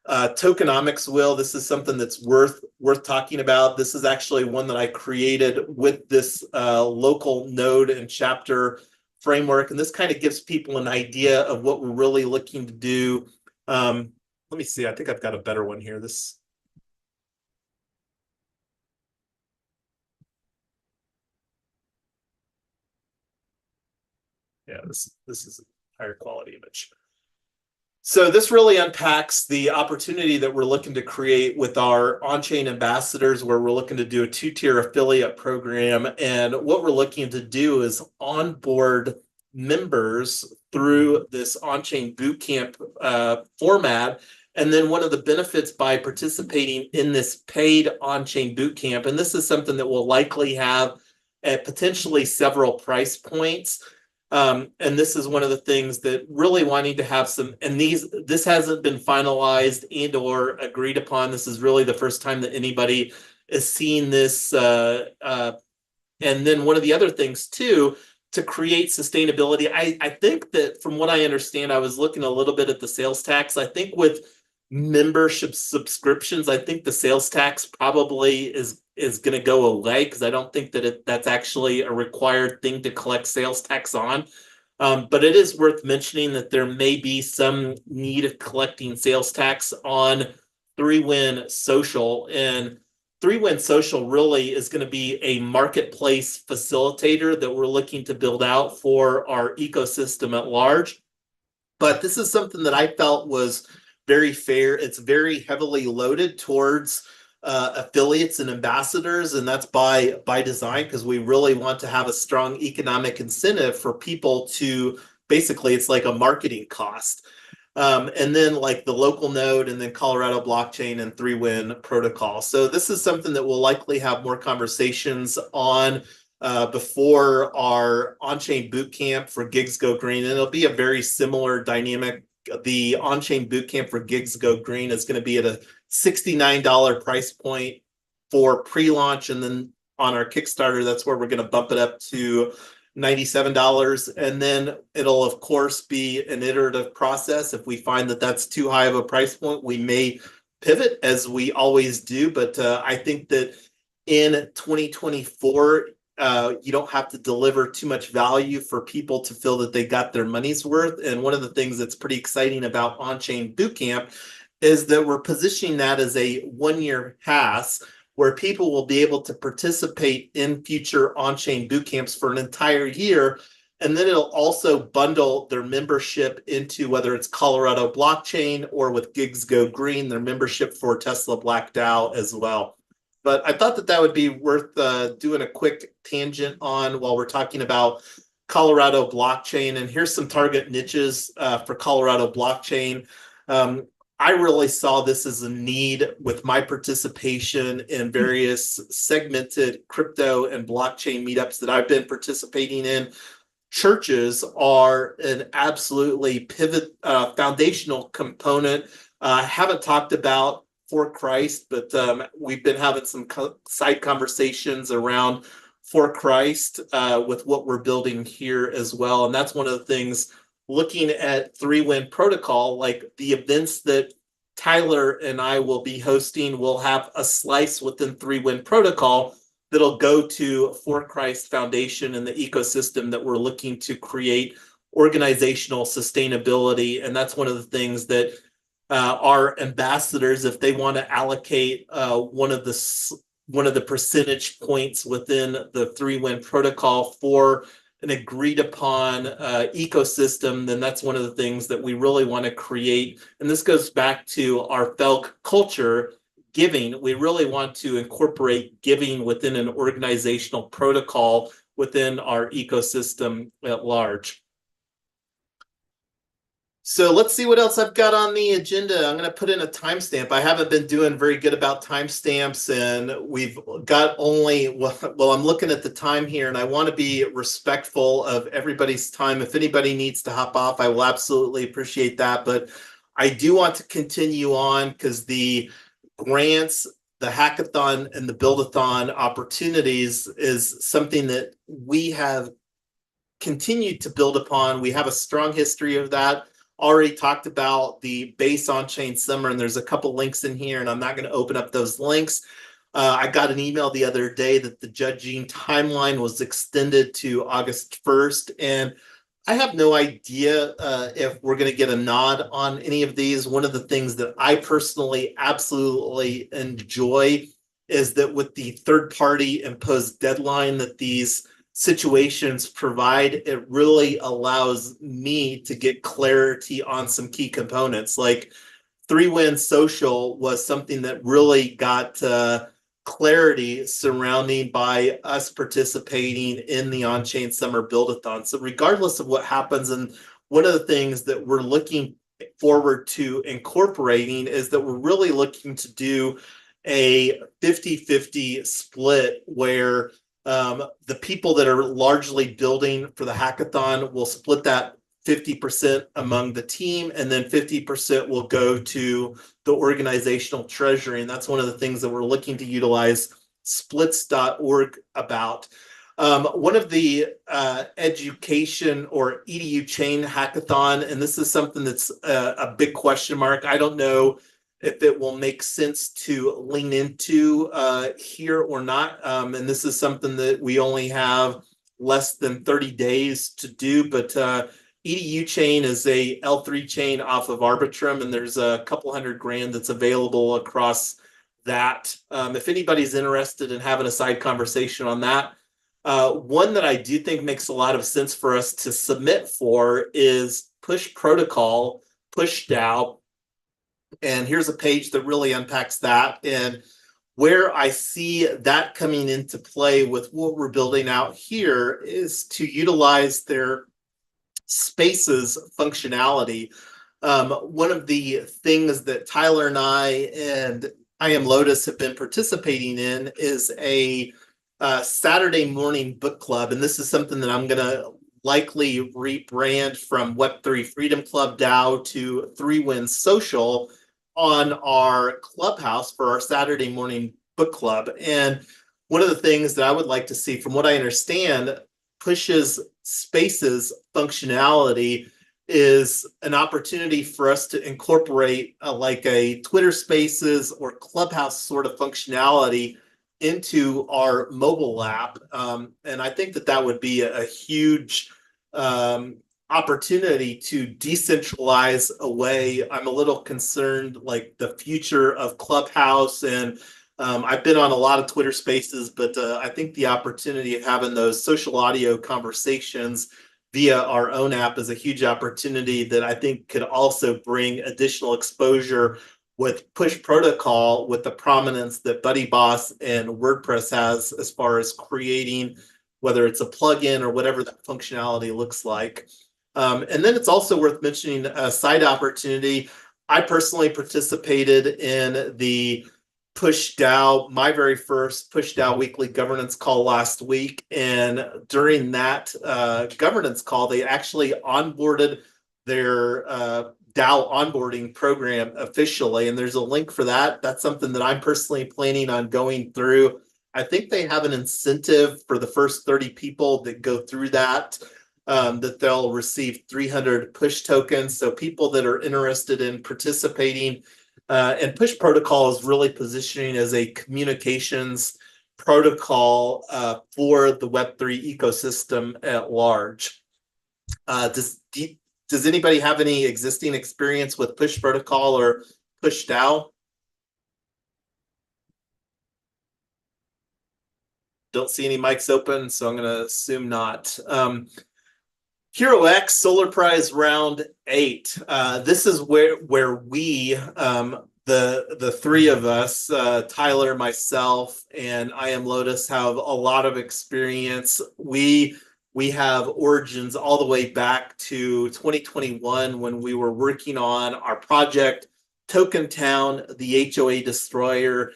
tokenomics wheel. This is something that's worth talking about. This is actually one that I created with this local node and chapter framework. And this kind of gives people an idea of what we're really looking to do. Let me see, I think I've got a better one here. This is a higher quality image. So this really unpacks the opportunity that we're looking to create with our on-chain ambassadors, where we're looking to do a two-tier affiliate program. And what we're looking to do is onboard members through this on-chain bootcamp format. And then one of the benefits by participating in this paid on-chain bootcamp, and this is something that will likely have at potentially several price points. And this is one of the things that really wanting to have some, and this hasn't been finalized and or agreed upon. This is really the first time that anybody is seeing this. And then one of the other things too, to create sustainability, I think that from what I understand, I was looking a little bit at the sales tax. I think with membership subscriptions, I think the sales tax probably is going to go away, because I don't think that that's actually a required thing to collect sales tax on. But it is worth mentioning that there may be some need of collecting sales tax on 3Win Social. And 3Win Social really is going to be a marketplace facilitator that we're looking to build out for our ecosystem at large. But this is something that I felt was very fair. It's very heavily loaded towards affiliates and ambassadors, and that's by design, because we really want to have a strong economic incentive for people to basically, it's like a marketing cost. And then like the local node, and then Colorado Blockchain and 3Win Protocol. So this is something that we'll likely have more conversations on before our on-chain bootcamp for Gigs Go Green, and it'll be a very similar dynamic. The on-chain bootcamp for Gigs Go Green is going to be at a $69 price point for pre-launch, and then on our Kickstarter, that's where we're going to bump it up to $97. And then it'll of course be an iterative process. If we find that that's too high of a price point, we may pivot, as we always do. But I think that in 2024, you don't have to deliver too much value for people to feel that they got their money's worth. And one of the things that's pretty exciting about on-chain bootcamp is that we're positioning that as a one-year pass, where people will be able to participate in future on-chain bootcamps for an entire year. And then it'll also bundle their membership into, whether it's Colorado Blockchain or with Gigs Go Green, their membership for Tesla Black DAO as well. But I thought that that would be worth doing a quick tangent on while we're talking about Colorado Blockchain. And here's some target niches for Colorado Blockchain. I really saw this as a need with my participation in various segmented crypto and blockchain meetups that I've been participating in. Churches are an absolutely foundational component. I haven't talked about For Christ, but we've been having some side conversations around for Christ with what we're building here as well. And that's one of the things, looking at 3Win Protocol, like the events that Tyler and I will be hosting will have a slice within 3Win Protocol that'll go to For Christ Foundation and the ecosystem that we're looking to create, organizational sustainability. And that's one of the things that our ambassadors, if they want to allocate one of the percentage points within the 3Win Protocol for an agreed upon ecosystem, then that's one of the things that we really want to create. And this goes back to our Felk culture, giving. We really want to incorporate giving within an organizational protocol within our ecosystem at large. So let's see what else I've got on the agenda. I'm going to put in a timestamp. I haven't been doing very good about timestamps, and we've got only, well, I'm looking at the time here, and I want to be respectful of everybody's time. If anybody needs to hop off, I will absolutely appreciate that. But I do want to continue on because the grants, the hackathon, and the build-a-thon opportunities is something that we have continued to build upon. We have a strong history of that. Already talked about the base on-chain summer, and there's a couple links in here, and I'm not going to open up those links. I got an email the other day that the judging timeline was extended to August 1st, and I have no idea if we're going to get a nod on any of these. One of the things that I personally absolutely enjoy is that with the third-party imposed deadline that these situations provide, it really allows me to get clarity on some key components. Like 3Win Social was something that really got clarity surrounding by us participating in the on-chain summer build-a-thon. So regardless of what happens, and one of the things that we're looking forward to incorporating is that we're really looking to do a 50-50 split where the people that are largely building for the hackathon will split that 50% among the team, and then 50% will go to the organizational treasury. And that's one of the things that we're looking to utilize splits.org about. One of the education or EDU chain hackathon, and this is something that's a big question mark. I don't know if it will make sense to lean into here or not. And this is something that we only have less than 30 days to do, but EDU chain is a L3 chain off of Arbitrum, and there's a couple $100,000 that's available across that. If anybody's interested in having a side conversation on that, one that I do think makes a lot of sense for us to submit for is Push Protocol, Push DAO. And here's a page that really unpacks that. And where I see that coming into play with what we're building out here is to utilize their spaces functionality. One of the things that Tyler and I Am Lotus have been participating in is a Saturday morning book club. And this is something that I'm going to likely rebrand from Web3 Freedom Club DAO to 3Win Social on our clubhouse for our Saturday morning book club. And one of the things that I would like to see, from what I understand, Push's spaces functionality is an opportunity for us to incorporate like a Twitter Spaces or Clubhouse sort of functionality into our mobile app. And I think that that would be a huge opportunity to decentralize away. I'm a little concerned, like the future of Clubhouse, and I've been on a lot of Twitter Spaces, but I think the opportunity of having those social audio conversations via our own app is a huge opportunity that I think could also bring additional exposure with Push Protocol, with the prominence that Buddy Boss and WordPress has as far as creating, whether it's a plugin or whatever that functionality looks like. And then it's also worth mentioning a side opportunity. I personally participated in the Push DAO, my very first Push DAO weekly governance call last week. And during that governance call, they actually onboarded their DAO onboarding program officially. And there's a link for that. That's something that I'm personally planning on going through I think they have an incentive for the first 30 people that go through that, that they'll receive 300 push tokens. So people that are interested in participating, and push protocol is really positioning as a communications protocol for the Web3 ecosystem at large. Does anybody have any existing experience with push protocol or push DAO? Don't see any mics open, so I'm going to assume not. Hero X Solar Prize Round 8. This is where we, the three of us, Tyler, myself, and I Am Lotus, have a lot of experience. We have origins all the way back to 2021 when we were working on our project, Token Town, the HOA Destroyer.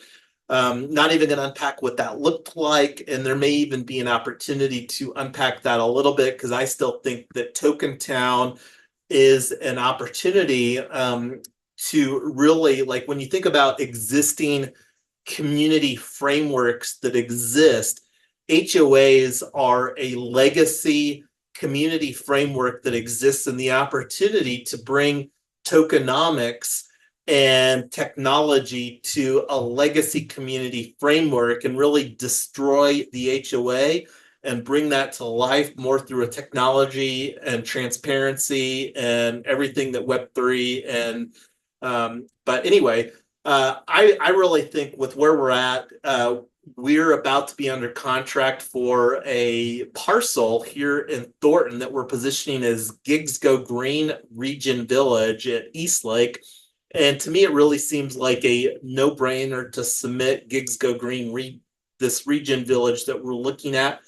Not even going to unpack what that looked like, and there may even be an opportunity to unpack that a little bit, because I still think that Token Town is an opportunity to really, like, when you think about existing community frameworks that exist, HOAs are a legacy community framework that exists, and the opportunity to bring tokenomics and technology to a legacy community framework and really destroy the HOA and bring that to life more through a technology and transparency and everything that Web3 and but anyway, I really think with where we're at, we're about to be under contract for a parcel here in Thornton that we're positioning as Gigs Go Green Region Village at Eastlake. And to me, it really seems like a no-brainer to submit Gigs Go Green, this region village that we're looking at,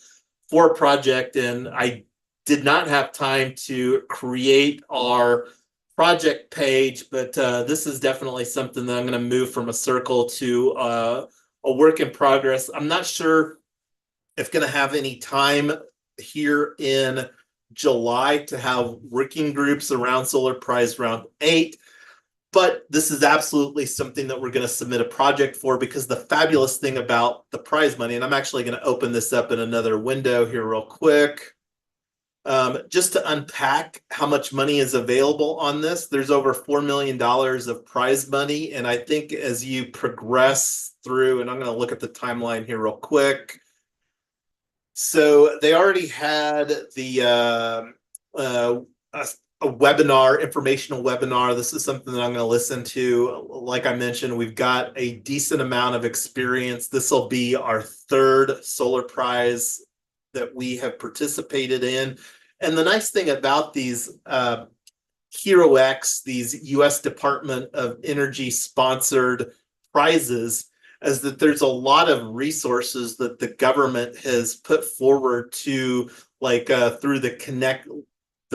for a project. And I did not have time to create our project page, but this is definitely something that I'm going to move from a circle to a work in progress. I'm not sure if going to have any time here in July to have working groups around Solar Prize Round 8. But this is absolutely something that we're going to submit a project for, because the fabulous thing about the prize money, and I'm actually going to open this up in another window here real quick, just to unpack how much money is available on this. There's over $4 million of prize money. And I think as you progress through, and I'm going to look at the timeline here real quick. So they already had the a webinar, informational webinar. This is something that I'm going to listen to. Like I mentioned, we've got a decent amount of experience. This will be our third Solar Prize that we have participated in. And the nice thing about these Hero X, these U.S. Department of Energy sponsored prizes, is that there's a lot of resources that the government has put forward to, like through the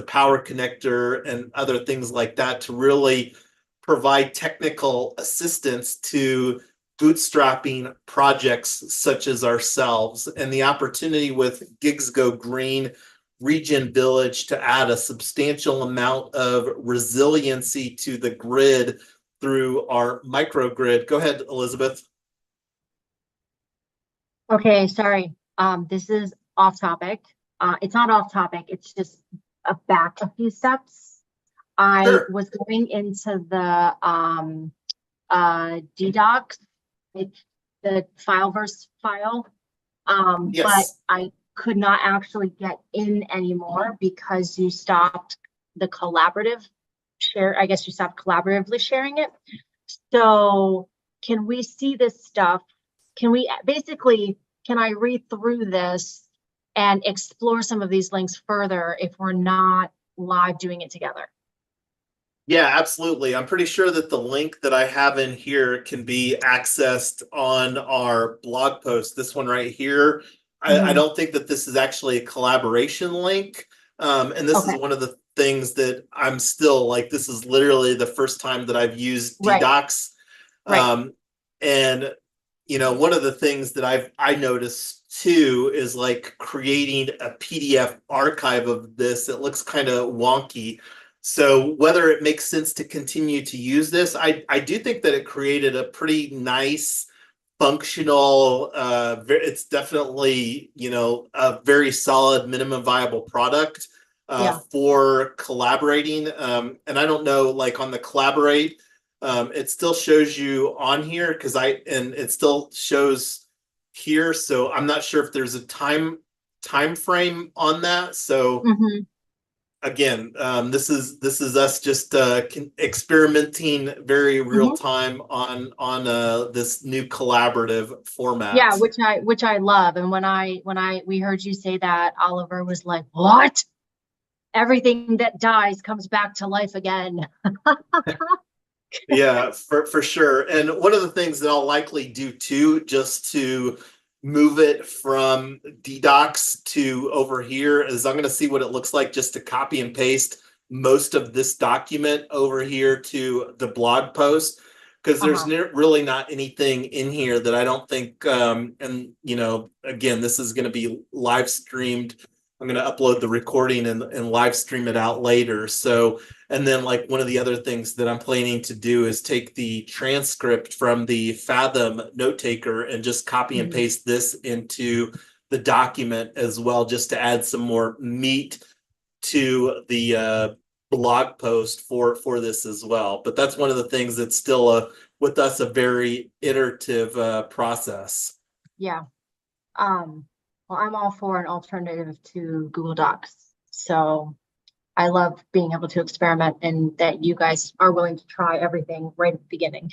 power connector and other things like that, to really provide technical assistance to bootstrapping projects such as ourselves. And the opportunity with Gigs Go Green Region Village to add a substantial amount of resiliency to the grid through our microgrid. Go ahead, Elizabeth. Okay, sorry. This is off topic. It's not off topic. It's just back a few steps. I was going into the dDocs, the fileverse file, Yes. but I could not actually get in anymore because you stopped the collaborative share. I guess you stopped collaboratively sharing it. So can we see this stuff? Can I read through this and explore some of these links further if we're not live doing it together? Yeah, absolutely. I'm pretty sure that the link that I have in here can be accessed on our blog post. This one right here. I don't think that this is actually a collaboration link. And this is one of the things that I'm still like, this is literally the first time that I've used dDocs. And, you know, one of the things that I noticed too is like creating a PDF archive of this. It looks kind of wonky. So whether it makes sense to continue to use this, I do think that it created a pretty nice, functional. It's definitely, you know, a very solid minimum viable product for collaborating. And I don't know, like on the collaborate, it still shows you on here because and it still shows here. So I'm not sure if there's a time frame on that. So again, this is us just experimenting very real time on this new collaborative format. Yeah, which I love. And when we heard you say that, Oliver was like, "What? Everything that dies comes back to life again." Yeah, for sure. And one of the things that I'll likely do too, just to move it from dDocs to over here, is I'm going to see what it looks like just to copy and paste most of this document over here to the blog post, because there's really not anything in here that I don't think, and you know, again, this is going to be live streamed. I'm going to upload the recording and live stream it out later. So, and then like one of the other things that I'm planning to do is take the transcript from the Fathom note taker and just copy and paste this into the document as well, just to add some more meat to the blog post for this as well. But that's one of the things that's still with us a very iterative process. Yeah. Well, I'm all for an alternative to Google Docs. So I love being able to experiment, and that you guys are willing to try everything right at the beginning.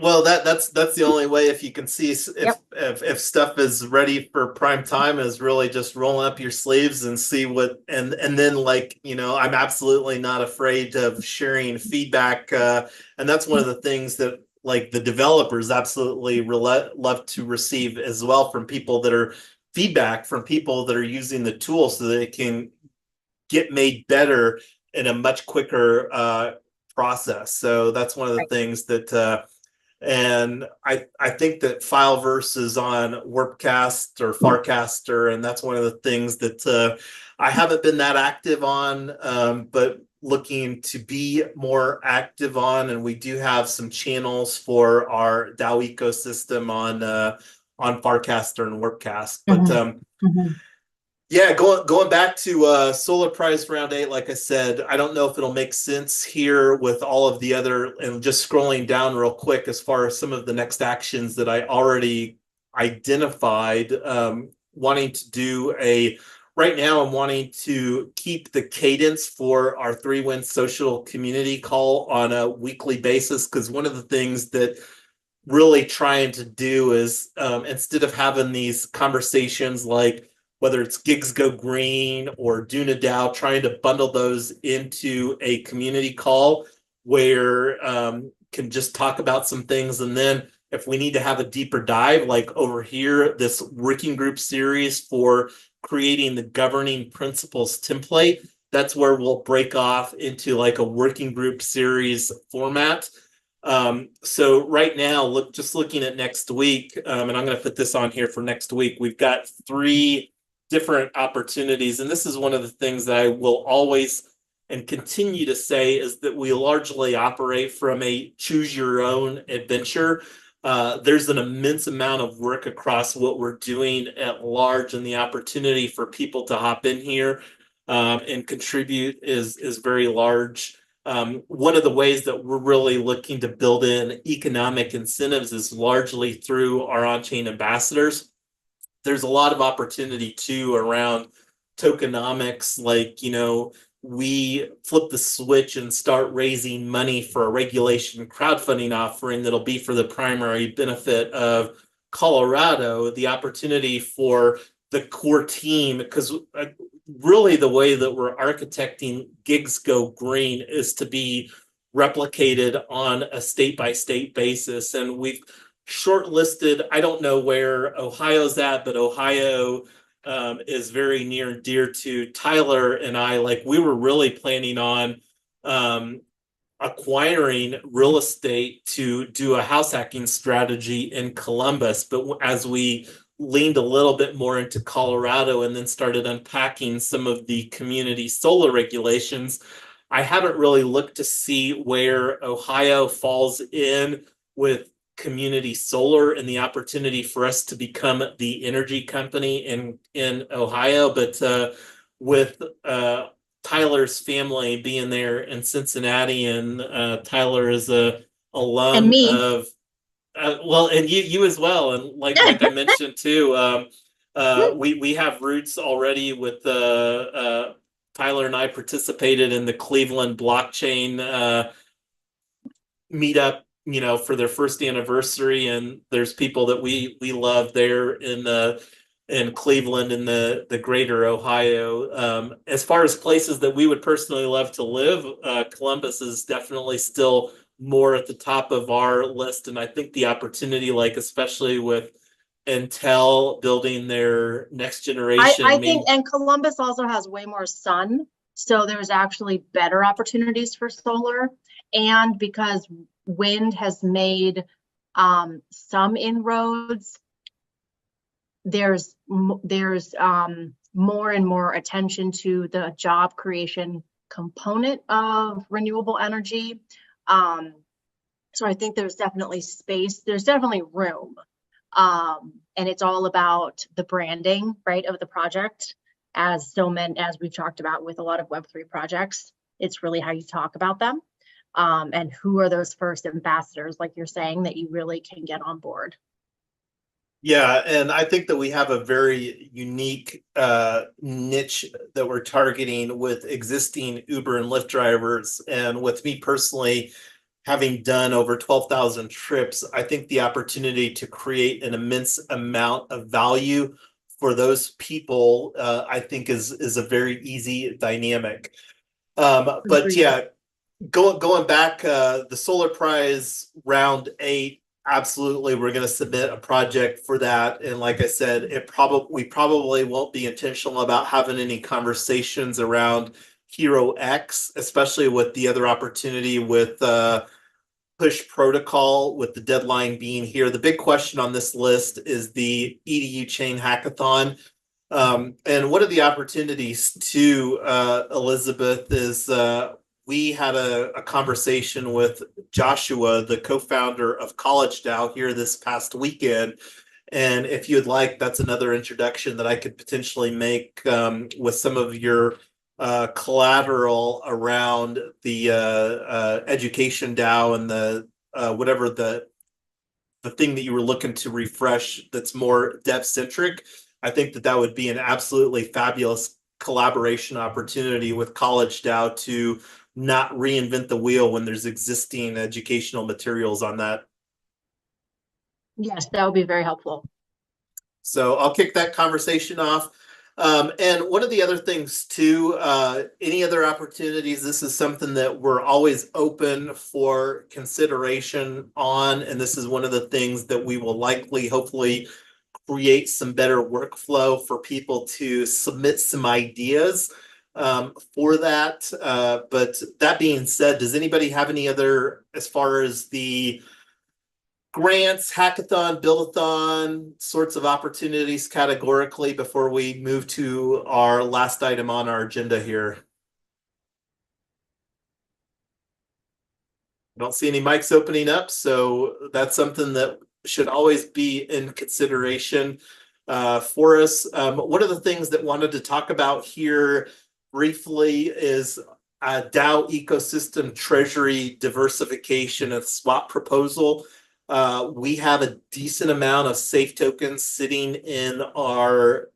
Well, that's the only way. If you can see if stuff is ready for prime time, is really just rolling up your sleeves and see what, and then, like, you know, I'm absolutely not afraid of sharing feedback, and that's one of the things that, like, the developers absolutely love to receive as well, from people that are feedback from people that are using the tool, so that it can get made better in a much quicker process. So that's one of the things that, and I think that Fileverse is on Warpcast or Farcaster, and that's one of the things that I haven't been that active on, but looking to be more active on. And we do have some channels for our DAO ecosystem on Farcaster and Warpcast. But yeah, going back to Solar Prize Round 8, like I said, I don't know if it'll make sense here with all of the other, and just scrolling down real quick as far as some of the next actions that I already identified, wanting to do right now I'm wanting to keep the cadence for our 3-win social community call on a weekly basis, because one of the things that really trying to do is, instead of having these conversations like whether it's Gigs Go Green or DunaDAO, trying to bundle those into a community call where can just talk about some things. And then if we need to have a deeper dive, like over here, this working group series for creating the governing principles template, that's where we'll break off into like a working group series format. So right now, just looking at next week, and I'm going to put this on here for next week, we've got 3 different opportunities. And this is one of the things that I will always and continue to say, is that we largely operate from a choose your own adventure. There's an immense amount of work across what we're doing at large, and the opportunity for people to hop in here and contribute is very large. One of the ways that we're really looking to build in economic incentives is largely through our on-chain ambassadors. There's a lot of opportunity too around tokenomics, like, you know, we flip the switch and start raising money for a regulation crowdfunding offering that'll be for the primary benefit of Colorado, the opportunity for the core team, because really the way that we're architecting Gigs Go Green is to be replicated on a state-by-state basis. And we've shortlisted, I don't know where Ohio's at, but Ohio is very near and dear to Tyler and I. Like, we were really planning on acquiring real estate to do a house hacking strategy in Columbus. But as we leaned a little bit more into Colorado and then started unpacking some of the community solar regulations, I haven't really looked to see where Ohio falls in with community solar and the opportunity for us to become the energy company in Ohio, but with Tyler's family being there in Cincinnati, and Tyler is a alum And me. of well, and you as well, and like I mentioned too, we have roots already with Tyler and I participated in the Cleveland blockchain meetup, you know, for their first anniversary, and there's people that we love there in Cleveland in the greater Ohio. As far as places that we would personally love to live, Columbus is definitely still more at the top of our list, and I think the opportunity, like especially with Intel building their next generation. I think, and Columbus also has way more sun, so there's actually better opportunities for solar. And because wind has made some inroads, there's more and more attention to the job creation component of renewable energy. So I think there's definitely space, there's definitely room. And it's all about the branding, right, of the project. As we've talked about with a lot of Web3 projects, it's really how you talk about them. And who are those first ambassadors, like you're saying, that you really can get on board. Yeah, and I think that we have a very unique niche that we're targeting with existing Uber and Lyft drivers. And with me personally, having done over 12,000 trips, I think the opportunity to create an immense amount of value for those people, I think is a very easy dynamic. But yeah, going back, the Solar Prize round 8, absolutely, we're going to submit a project for that. And like I said, we probably won't be intentional about having any conversations around Hero X, especially with the other opportunity with push protocol, with the deadline being here. The big question on this list is the EDU chain hackathon. And one of the opportunities to Elizabeth is we had a conversation with Joshua, the co-founder of College DAO, here this past weekend. And if you'd like, that's another introduction that I could potentially make with some of your collateral around the education DAO and the whatever the thing that you were looking to refresh that's more dev centric. I think that would be an absolutely fabulous collaboration opportunity with College DAO to not reinvent the wheel when there's existing educational materials on that. Yes, that would be very helpful. So I'll kick that conversation off. And one of the other things too, any other opportunities, this is something that we're always open for consideration on. And this is one of the things that we will likely, hopefully, create some better workflow for people to submit some ideas for that. But that being said, does anybody have any other, as far as the grants, hackathon, build-a-thon sorts of opportunities categorically before we move to our last item on our agenda here? I don't see any mics opening up, so that's something that should always be in consideration for us. One of the things that wanted to talk about here briefly is DAO ecosystem treasury diversification and swap proposal. We have a decent amount of safe tokens sitting in our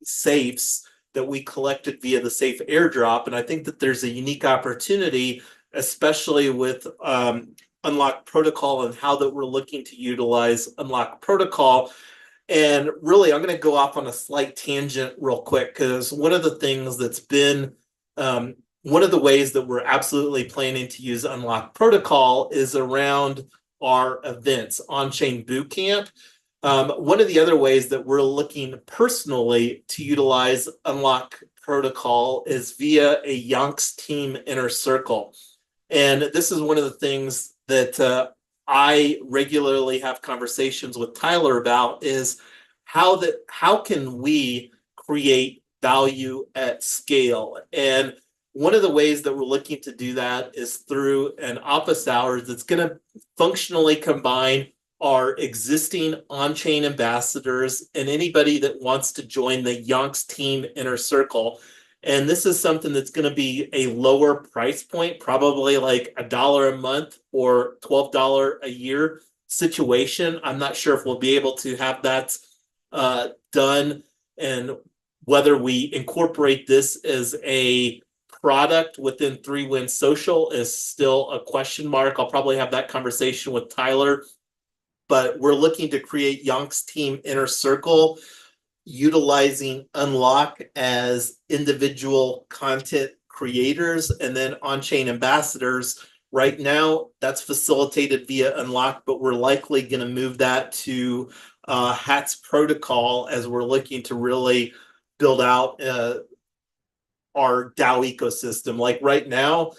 safes that we collected via the safe airdrop. And I think that there's a unique opportunity, especially with Unlock Protocol and how that we're looking to utilize Unlock Protocol. And really, I'm going to go off on a slight tangent real quick, because one of the things that's been one of the ways that we're absolutely planning to use Unlock Protocol is around our events, on-chain bootcamp. One of the other ways that we're looking personally to utilize Unlock Protocol is via a Yonks team inner circle. And this is one of the things that I regularly have conversations with Tyler about, is how can we create value at scale? And one of the ways that we're looking to do that is through an office hours that's going to functionally combine our existing on-chain ambassadors and anybody that wants to join the Yonks team inner circle. And this is something that's going to be a lower price point, probably like $1 a month or $12 a year situation. I'm not sure if we'll be able to have that done, and whether we incorporate this as a product within 3Win Social is still a question mark. I'll probably have that conversation with Tyler, but we're looking to create Yonks Team Inner Circle utilizing Unlock as individual content creators and then on-chain ambassadors. Right now, that's facilitated via Unlock, but we're likely going to move that to HATS protocol as we're looking to really build out our DAO ecosystem. Like right now,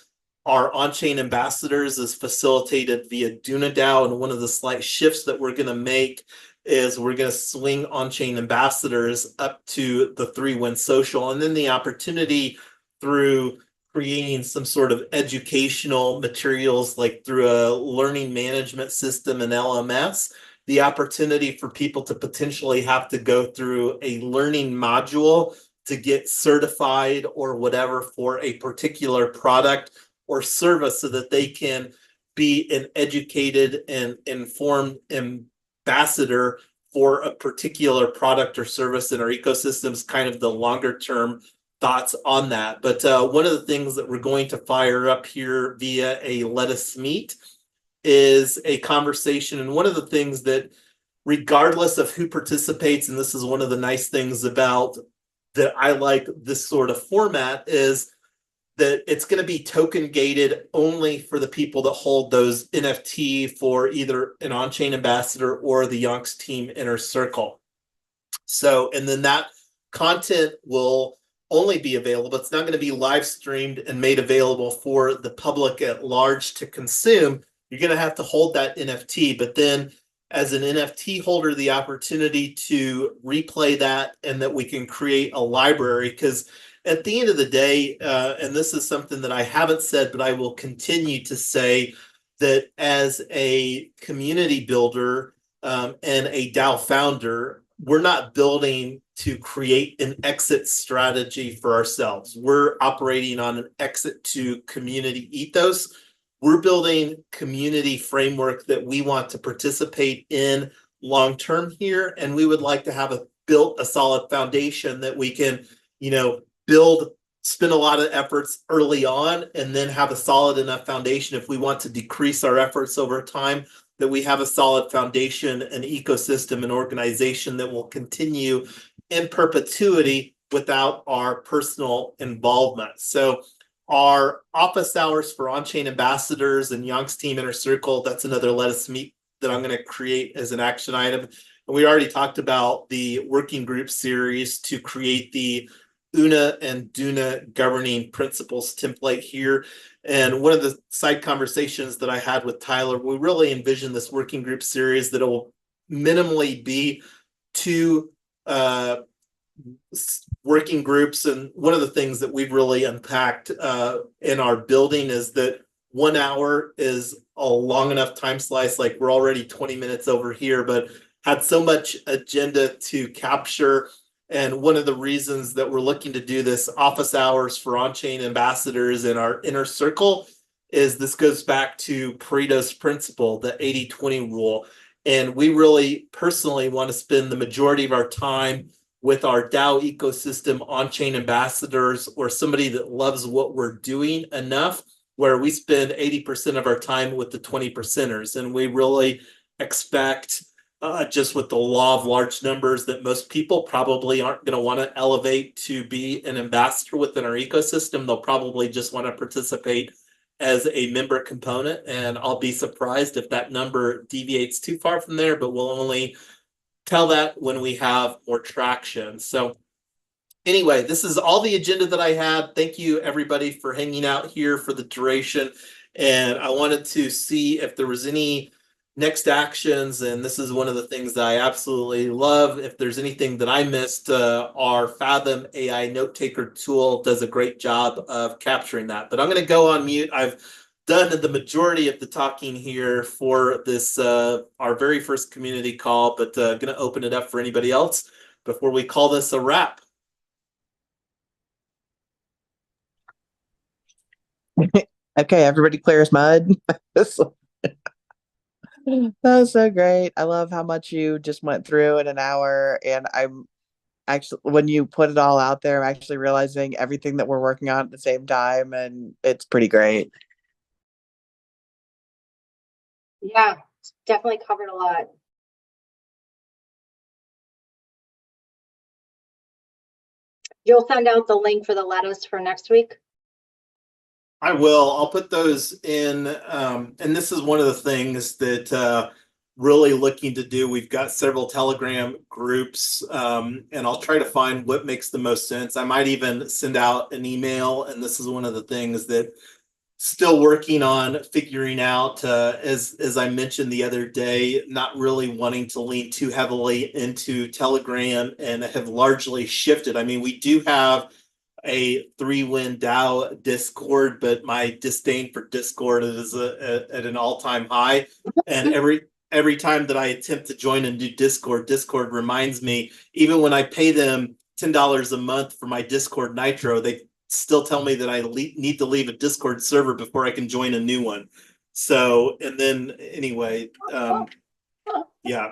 our on-chain ambassadors is facilitated via DunaDAO, and one of the slight shifts that we're going to make is we're going to swing on-chain ambassadors up to the 3Win Social, and then the opportunity through creating some sort of educational materials like through a learning management system and LMS, the opportunity for people to potentially have to go through a learning module to get certified or whatever for a particular product or service so that they can be an educated and informed ambassador for a particular product or service in our ecosystems, kind of the longer term thoughts on that. But one of the things that we're going to fire up here via a Let Us Meet is a conversation. And one of the things that, regardless of who participates, and this is one of the nice things about that I like this sort of format, is that it's going to be token gated only for the people that hold those NFT for either an on-chain ambassador or the Yonks Team Inner Circle. So, and then that content will only be available. It's not going to be live streamed and made available for the public at large to consume. You're going to have to hold that NFT, but then as an NFT holder, the opportunity to replay that, and that we can create a library. Because at the end of the day, and this is something that I haven't said, but I will continue to say, that as a community builder and a DAO founder, we're not building to create an exit strategy for ourselves. We're operating on an exit to community ethos. We're building community framework that we want to participate in long term here, and we would like to have built a solid foundation that we can, build, spend a lot of efforts early on, and then have a solid enough foundation if we want to decrease our efforts over time, that we have a solid foundation, an ecosystem, an organization that will continue in perpetuity without our personal involvement. So our office hours for on-chain ambassadors and Yonks Team Inner Circle, that's another Let Us Meet that I'm going to create as an action item. And we already talked about the working group series to create the UNA and DUNA governing principles template here. And one of the side conversations that I had with Tyler, we really envision this working group series that it will minimally be 2 working groups. And one of the things that we've really unpacked in our building is that 1 hour is a long enough time slice. Like, we're already 20 minutes over here, but had so much agenda to capture. And one of the reasons that we're looking to do this office hours for on-chain ambassadors in our inner circle is this goes back to Pareto's principle, the 80-20 rule. And we really personally want to spend the majority of our time with our DAO ecosystem on-chain ambassadors, or somebody that loves what we're doing enough, where we spend 80% of our time with the 20%ers. And we really expect, just with the law of large numbers, that most people probably aren't going to want to elevate to be an ambassador within our ecosystem. They'll probably just want to participate as a member component. And I'll be surprised if that number deviates too far from there, but we'll only tell that when we have more traction. So anyway, this is all the agenda that I had. Thank you, everybody, for hanging out here for the duration. And I wanted to see if there was any next actions. And this is one of the things that I absolutely love. If there's anything that I missed, our Fathom AI note taker tool does a great job of capturing that. But I'm going to go on mute. I've done the majority of the talking here for this our very first community call, but going to open it up for anybody else before we call this a wrap. Okay, everybody clear as mud. That was so great. I love how much you just went through in an hour. And I'm actually, when you put it all out there, I'm actually realizing everything that we're working on at the same time. And it's pretty great. Yeah, definitely covered a lot. You'll send out the link for the letters for next week? I will. I'll put those in. And this is one of the things that really looking to do. We've got several Telegram groups, and I'll try to find what makes the most sense. I might even send out an email, and this is one of the things that still working on figuring out, as I mentioned the other day, not really wanting to lean too heavily into Telegram and have largely shifted. I mean, we do have a 3-win DAO Discord, but my disdain for Discord is at an all-time high. And every time that I attempt to join a new Discord reminds me, even when I pay them $10 a month for my Discord Nitro, they still tell me that I need to leave a Discord server before I can join a new one. So, and then anyway, yeah.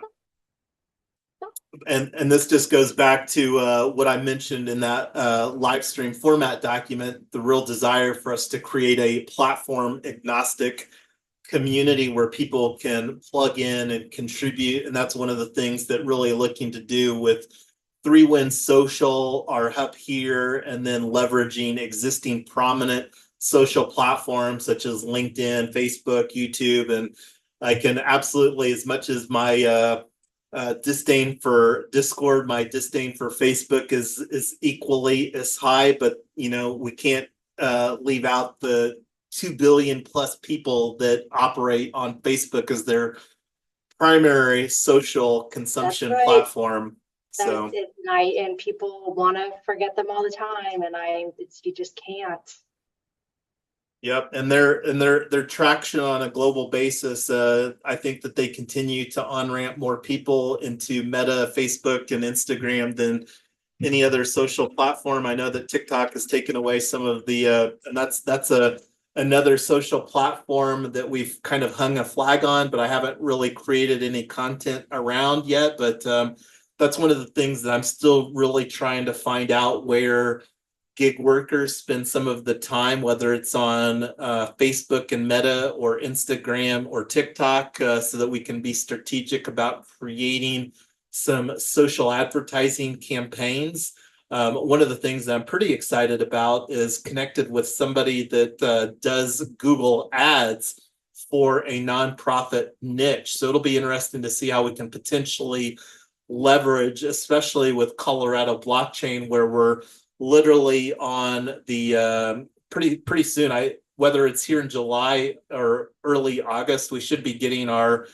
And this just goes back to what I mentioned in that live stream format document, the real desire for us to create a platform agnostic community where people can plug in and contribute. And that's one of the things that really looking to do with 3-Win Social, our hub here, and then leveraging existing prominent social platforms such as LinkedIn, Facebook, YouTube. And I can absolutely, as much as my disdain for Discord, my disdain for Facebook is equally as high, but you know, we can't leave out the 2 billion plus people that operate on Facebook as their primary social consumption platform. So That's it, and people want to forget them all the time, and you just can't. Yep, and their traction on a global basis. I think that they continue to on-ramp more people into Meta, Facebook, and Instagram than any other social platform. I know that TikTok has taken away some of the, and that's another social platform that we've kind of hung a flag on, but I haven't really created any content around yet. But that's one of the things that I'm still really trying to find out where gig workers spend some of the time, whether it's on Facebook and Meta or Instagram or TikTok, so that we can be strategic about creating some social advertising campaigns. One of the things that I'm pretty excited about is connected with somebody that does Google Ads for a nonprofit niche. So it'll be interesting to see how we can potentially leverage, especially with Colorado blockchain, where we're literally on the pretty soon. Whether it's here in July or early August, we should be getting our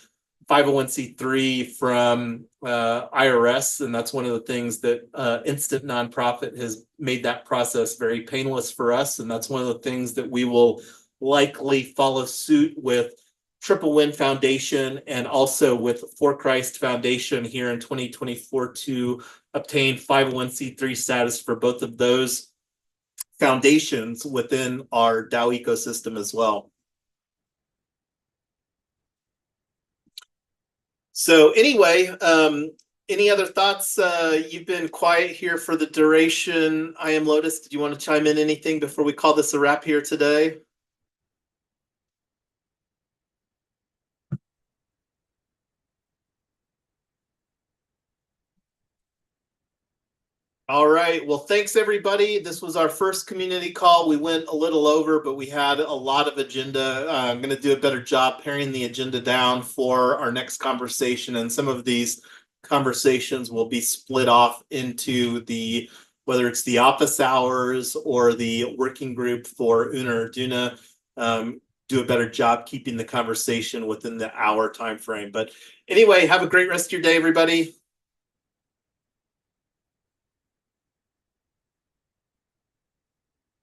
501c3 from IRS, and that's one of the things that Instant Nonprofit has made that process very painless for us, and that's one of the things that we will likely follow suit with Triple Win Foundation and also with For Christ Foundation here in 2024 to obtain 501c3 status for both of those foundations within our DAO ecosystem as well. So anyway, any other thoughts? You've been quiet here for the duration. I am Lotus. Did you want to chime in anything before we call this a wrap here today? All right. Well, thanks, everybody. This was our first community call. We went a little over, but we had a lot of agenda. I'm going to do a better job paring the agenda down for our next conversation. And some of these conversations will be split off into whether it's the office hours or the working group for Una or Duna. Do a better job keeping the conversation within the hour time frame. But anyway, have a great rest of your day, everybody.